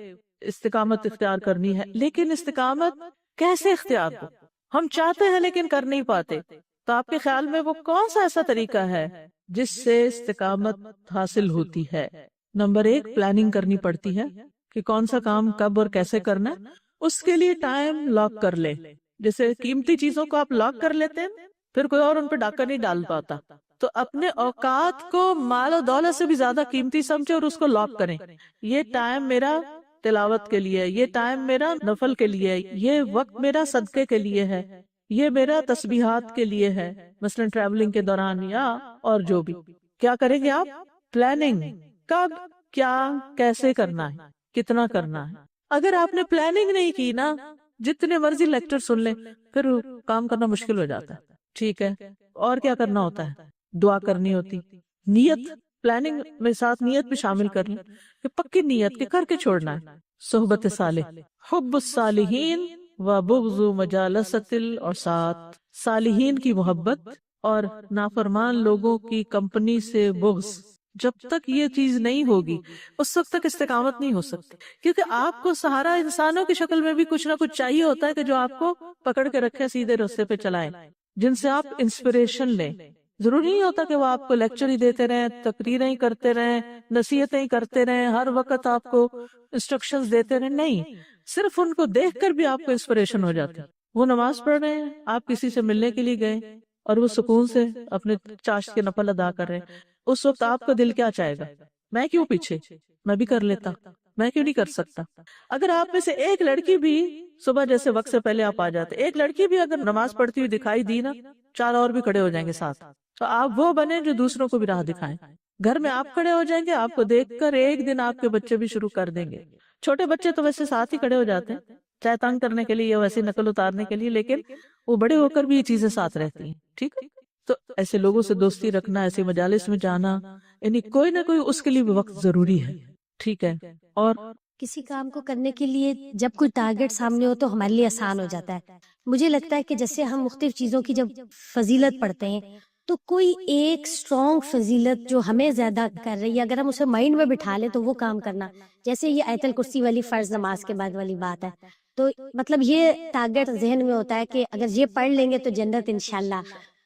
استقامت اختیار کرنی ہے، لیکن استقامت کیسے اختیار ہو؟ ہم چاہتے ہیں لیکن کر نہیں پاتے. تو آپ کے خیال میں وہ کون سا ایسا طریقہ ہے جس سے استقامت حاصل ہوتی ہے؟ نمبر 1، پلاننگ کرنی پڑتی ہے کہ کون سا کام کب اور کیسے کرنا ہے. اس کے لیے ٹائم لاک کر لے. جیسے قیمتی چیزوں کو آپ لاک کر لیتے ہیں، پھر کوئی اور ان پہ ڈاکہ نہیں ڈال پاتا. تو اپنے اوقات کو مال و دولت سے بھی زیادہ قیمتی سمجھے اور اس کو لاک کریں. یہ ٹائم میرا تلاوت کے لیے، یہ ٹائم میرا نفل کے لیے، یہ وقت میرا صدقے کے لیے ہے، یہ میرا تسبیحات کے لیے ہے، مثلا ٹریولنگ کے دوران یا اور جو بھی. کیا کریں گے آپ؟ پلاننگ. کب، کیا، کیسے کرنا ہے، کتنا کرنا ہے. اگر آپ نے پلاننگ نہیں کی نا، جتنے مرضی لیکچر سن لیں، پھر کام کرنا مشکل ہو جاتا ہے. ٹھیک ہے. اور کیا کرنا ہوتا ہے؟ دعا کرنی ہوتی، نیت، پلاننگ میں ساتھ نیت بھی شامل کر لیں کہ پکی نیت کے کر کے چھوڑنا ہے. صحبت صالح، حب الصالحین و بغض مجالست العصاة، صالحین کی محبت اور نافرمان لوگوں کی کمپنی سے بغض. جب تک یہ چیز نہیں ہوگی اس وقت تک استقامت نہیں ہو سکتی، کیونکہ آپ کو سہارا انسانوں کی شکل میں بھی کچھ نہ کچھ چاہیے ہوتا ہے کہ جو آپ کو پکڑ کے رکھے، سیدھے راستے پہ چلائیں، جن سے آپ انسپریشن لیں۔ ضروری نہیں ہوتا کہ وہ آپ کو لیکچر ہی دیتے رہیں، تقریریں ہی کرتے رہیں، نصیحتیں ہی کرتے رہیں، ہر وقت آپ کو انسٹرکشنز دیتے رہیں، نہیں، صرف ان کو دیکھ کر بھی آپ کو انسپریشن ہو جاتی۔ وہ نماز پڑھ رہے ہیں، آپ کسی سے ملنے کے لیے گئے اور وہ سکون سے اپنے چاشت کے نفل ادا کر رہے ہیں، اس وقت آپ کا دل کیا چاہے گا؟ میں کیوں پیچھے، میں بھی کر لیتا، میں کیوں نہیں کر سکتا؟ اگر آپ میں سے ایک لڑکی بھی صبح جیسے وقت سے پہلے آپ آ جاتے، ایک لڑکی بھی اگر نماز پڑھتی ہوئی دکھائی دی نا، 4 اور بھی کھڑے ہو جائیں گے ساتھ، تو آپ وہ بنے جو دوسروں کو بھی راہ دکھائیں۔ گھر میں آپ کھڑے ہو جائیں گے، آپ کو دیکھ کر ایک دن آپ کے بچے بھی شروع کر دیں گے۔ چھوٹے بچے تو ویسے ساتھ ہی کھڑے ہو جاتے ہیں، چاہے تنگ کرنے کے لیے یا ویسے نقل اتارنے کے لیے، لیکن وہ بڑے ہو کر بھی یہ چیزیں ساتھ رہتی ہیں، ٹھیک ہے؟ تو ایسے لوگوں سے دوستی رکھنا، ایسے مجالس میں جانا، یعنی کوئی نہ کوئی اس کے لیے بھی وقت ضروری ہے، ٹھیک ہے؟ اور کسی کام کو کرنے کے لیے جب کوئی ٹارگٹ سامنے ہو تو ہمارے لیے آسان ہو جاتا ہے۔ مجھے لگتا ہے کہ جیسے ہم مختلف چیزوں کی جب فضیلت پڑھتے ہیں تو کوئی ایک اسٹرانگ فضیلت جو ہمیں زیادہ کر رہی ہے، اگر ہم اسے مائنڈ میں بٹھا لیں تو وہ کام کرنا، جیسے یہ آیت الکرسی والی فرض نماز کے بعد والی بات ہے، تو مطلب یہ ٹارگٹ ذہن میں ہوتا ہے کہ اگر یہ پڑھ لیں گے تو جنت انشاءاللہ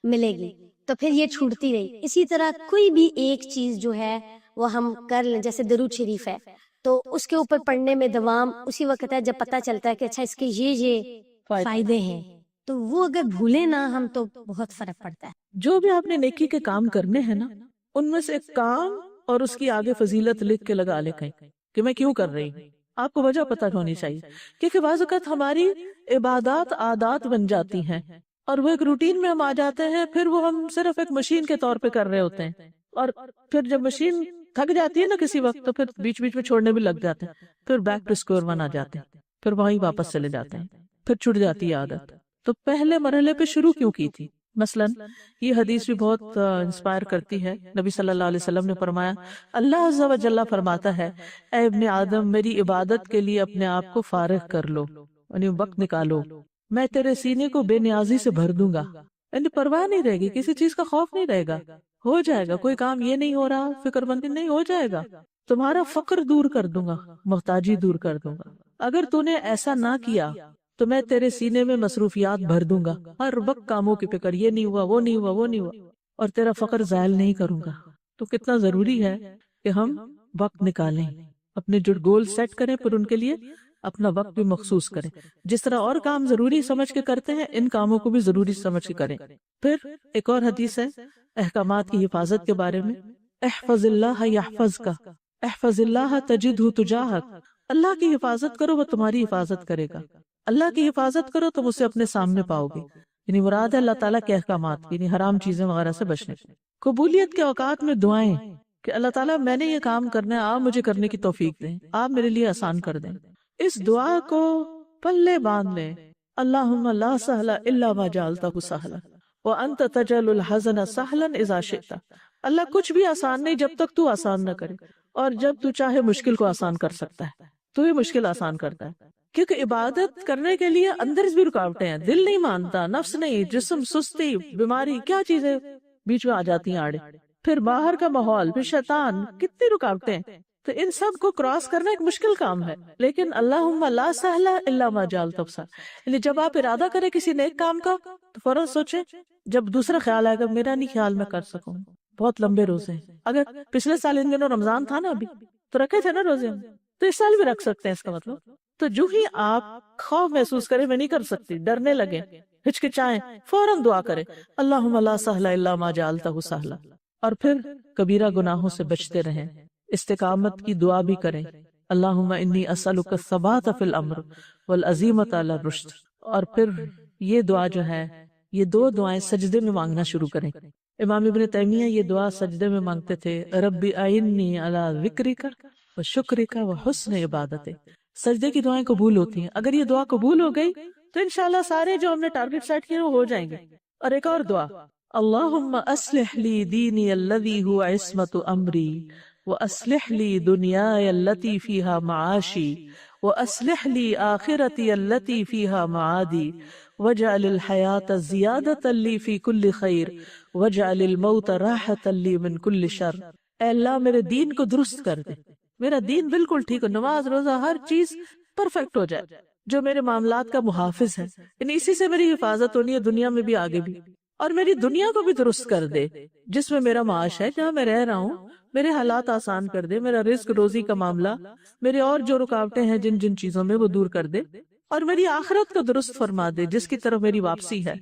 ملے گی، تو پھر یہ چھوٹتی رہی۔ اسی طرح کوئی بھی ایک چیز جو ہے وہ ہم کر لیں، جیسے درود شریف ہے تو اس کے اوپر پڑھنے میں دوام اسی وقت ہے جب پتہ چلتا ہے کہ اچھا اس کے یہ فائدے ہیں، تو وہ اگر بھولیں نا ہم تو بہت فرق پڑتا ہے۔ جو بھی آپ نے نیکی کے کام کرنے ہیں نا، ان میں سے ایک کام اور اس کی آگے فضیلت لکھ کے لگا لے کہیں کہ میں کیوں کر رہی ہوں، آپ کو وجہ پتہ ہونی چاہیے، کیونکہ بعض اوقات ہماری عبادات عادات بن جاتی ہیں اور وہ ایک روٹین میں ہم آ جاتے ہیں، پھر وہ ہم صرف ایک مشین کے طور پہ کر رہے ہوتے ہیں، اور پھر جب مشین تھک جاتی ہے نا کسی وقت تو پھر بیچ بیچ میں چھوڑنے بھی لگ جاتے ہیں، پھر بیک ٹو اسکوئر ون آ جاتے ہیں، پھر وہیں واپس چلے جاتے ہیں، پھر چھٹ جاتی ہے عادت۔ تو پہلے مرحلے پہ شروع کیوں کی تھی؟ مثلاً یہ حدیث بھی بہت انسپائر کرتی ہے۔ نبی صلی اللہ علیہ وسلم نے فرمایا، اللہ عز و جل فرماتا ہے، اے ابن آدم میری عبادت کے لیے اپنے آپ کو فارغ کر لو، یعنی وقت نکالو، میں تیرے سینے کو بے نیازی سے بھر دوں گا، یعنی پرواہ نہیں رہے گی، کسی چیز کا خوف نہیں رہے گا، ہو جائے گا، کوئی کام یہ نہیں ہو رہا فکر مندی نہیں، ہو جائے گا، تمہارا فقر دور کر دوں گا، محتاجی دور کر دوں گا۔ اگر تو نے ایسا نہ کیا تو میں تیرے سینے میں مصروفیات بھر دوں گا، ہر وقت کاموں کی فکر، یہ نہیں ہوا، وہ نہیں ہوا، وہ نہیں ہوا، اور تیرا فقر زائل نہیں کروں گا۔ تو کتنا ضروری ہے کہ ہم وقت نکالیں، اپنے جو گول سیٹ کریں پھر ان کے لیے اپنا وقت بھی مخصوص کریں، جس طرح اور کام ضروری سمجھ کے کرتے ہیں ان کاموں کو بھی ضروری سمجھ کے کریں۔ پھر ایک اور حدیث ہے احکامات کی حفاظت کے بارے میں، احفظ اللہ یحفظک، احفظ اللہ تجدہ تجاہک، اللہ کی حفاظت کرو وہ تمہاری حفاظت کرے گا، اللہ کی حفاظت کرو تم اسے اپنے سامنے پاؤ گے، یعنی مراد ہے اللہ تعالیٰ کے احکامات، یعنی حرام چیزیں وغیرہ سے بچنے۔ قبولیت کے اوقات میں دعائیں کہ اللہ تعالیٰ میں نے یہ کام کرنا ہے، آپ مجھے کرنے کی توفیق دیں، آپ میرے لیے آسان کر دیں، اس دعا کو پلے باندھ لیں، اللہم لا سہل الا ما جعلتہ سہلا وانت تجعل الحزن سہلا اذا شئت، اللہ کچھ بھی آسان نہیں جب تک تو آسان نہ کرے، اور جب تو چاہے مشکل کو آسان کر سکتا ہے، تو یہ مشکل آسان کرتا ہے، کیونکہ عبادت کرنے کے لیے اندر بھی رکاوٹیں ہیں، دل نہیں مانتا، نفس نہیں، جسم، سستی، بیماری، کیا چیزیں بیچ میں آ جاتی ہیں آڑے، پھر باہر کا ماحول، پھر شیطان، کتنی رکاوٹیں ہیں، تو ان سب کو کراس کرنا ایک مشکل کام ہے، لیکن اللہم لا سہل الا ما جعلتہ سہلا، یعنی جب آپ ارادہ کریں کسی نیک کام کا تو فوراً سوچیں، جب دوسرا خیال آئے گا میرا نہیں خیال میں کر سکوں، بہت لمبے روزے ہیں، اگر پچھلے سال ان دنوں رمضان تھا نا ابھی تو رکھے تھے نا روزے، تو اس سال بھی رکھ سکتے ہیں، اس کا مطلب تو جو ہی آپ خوف محسوس کریں میں نہیں کر سکتی، ڈرنے لگے، ہچکچائیں، فوراً دعا کریں اللہم لا سہل الا ما جعلتہ سہلا، اور پھر کبیرہ گناہوں سے بچتے رہیں، استقامت کی دعا بھی کریں، اللہم انی اسألک الثبات فی الامر والعزیمۃ علی الرشد، اور پھر یہ دعا جو ہے، یہ 2 دعائیں سجدے میں مانگنا شروع کریں۔ امام ابن تیمیہ یہ دعا سجدے میں مانگتے تھے، رب اعنی علی ذکرک و شکرک و حسن عبادتک، سجدے کی دعائیں قبول ہوتی ہیں، اگر یہ دعا قبول ہو گئی تو انشاءاللہ سارے جو ہم نے ٹارگٹ سیٹ کیے وہ ہو جائیں گے۔ اور ایک اور دعا، اللہم اصلح لی دینی الذی هو عصمت امری واصلح لی دنیای التي فیہا معاشی واصلح لی آخرتی التي فیہا معادی واجعل الحیاة زیادة لی فی کل خیر واجعل الموت راحة لی من کل شر۔ اے اللہ میرے دین کو درست کر دے، میرا دین بالکل ٹھیک ہو، نماز روزہ ہر چیز پرفیکٹ ہو جائے، جو میرے معاملات کا محافظ ہے، یعنی اسی سے میری حفاظت ہونی ہے دنیا میں بھی آگے بھی، اور میری دنیا کو بھی درست کر دے جس میں میرا معاش ہے، جہاں میں رہ رہا ہوں میرے حالات آسان کر دے، میرا رزق روزی کا معاملہ، میرے اور جو رکاوٹیں ہیں جن جن چیزوں میں وہ دور کر دے، اور میری آخرت کو درست فرما دے جس کی طرف میری واپسی ہے،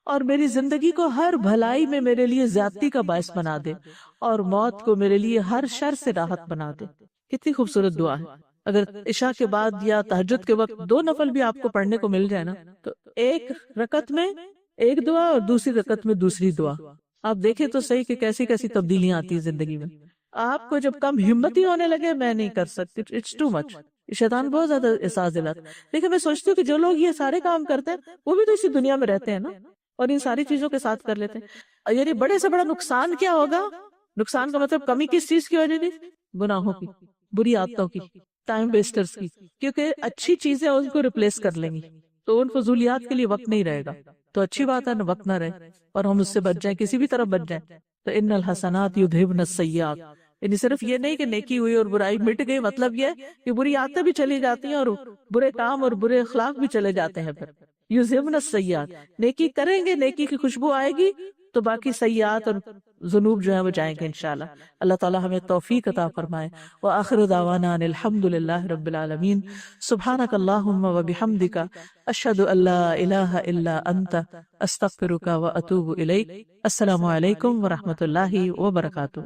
اور میری زندگی کو ہر بھلائی میں میرے لیے زیادتی کا باعث بنا دے، اور موت کو میرے لیے ہر شر سے راحت بنا دے۔ کتنی خوبصورت دعا ہے۔ اگر عشاء کے بعد یا تہجد کے وقت 2 نفل بھی آپ کو پڑھنے کو مل جائے نا، تو ایک رکعت میں ایک دعا اور دوسری رکعت میں دوسری دعا، آپ دیکھیں تو صحیح کہ کیسی کیسی تبدیلیاں آتی ہیں زندگی میں۔ آپ کو جب کم ہمتی ہونے لگے میں نہیں کر سکتی، اٹس ٹو مچ، شیطان بہت زیادہ احساس دلاتا، لیکن میں سوچتی ہوں کہ جو لوگ یہ سارے کام کرتے ہیں وہ بھی تو اسی دنیا میں رہتے ہیں نا، اور ان ساری چیزوں کے ساتھ کر لیتے ہیں۔ یعنی بڑے سے بڑا نقصان کیا ہوگا؟ نقصان کا مطلب کمی کس چیز کی وجہ سے؟ گناہوں کی، بری عادتوں کی، ٹائم ویسٹرز کی، کیونکہ اچھی چیزیں ان کو ریپلیس کر لیں گی تو ان فضولیات کے لیے وقت نہیں رہے گا، تو اچھی بات ہے نا وقت نہ رہے اور ہم اس سے بچ جائیں، کسی بھی طرح بچ جائیں۔ تو ان الحسنات یذہبن السیئات، یعنی صرف یہ نہیں کہ نیکی ہوئی اور برائی مٹ گئی، مطلب یہ کہ بری عادتیں بھی چلی جاتی ہیں اور برے کام اور برے اخلاق بھی چلے جاتے ہیں۔ پھر یذہبن السیئات، نیکی کریں گے، نیکی کی خوشبو آئے گی تو باقی سیئات اور ذنوب جو ہیں وہ جائیں گے انشاءاللہ۔ اللہ تعالی ہمیں توفیق عطا فرمائے۔ وآخر دعوانا ان الحمد للہ رب العالمین۔ سبحانک اللہم وبحمدک، اشہد ان لا الہ الا انت، استغفرک واتوب الیک۔ السلام علیکم ورحمۃ اللہ وبرکاتہ۔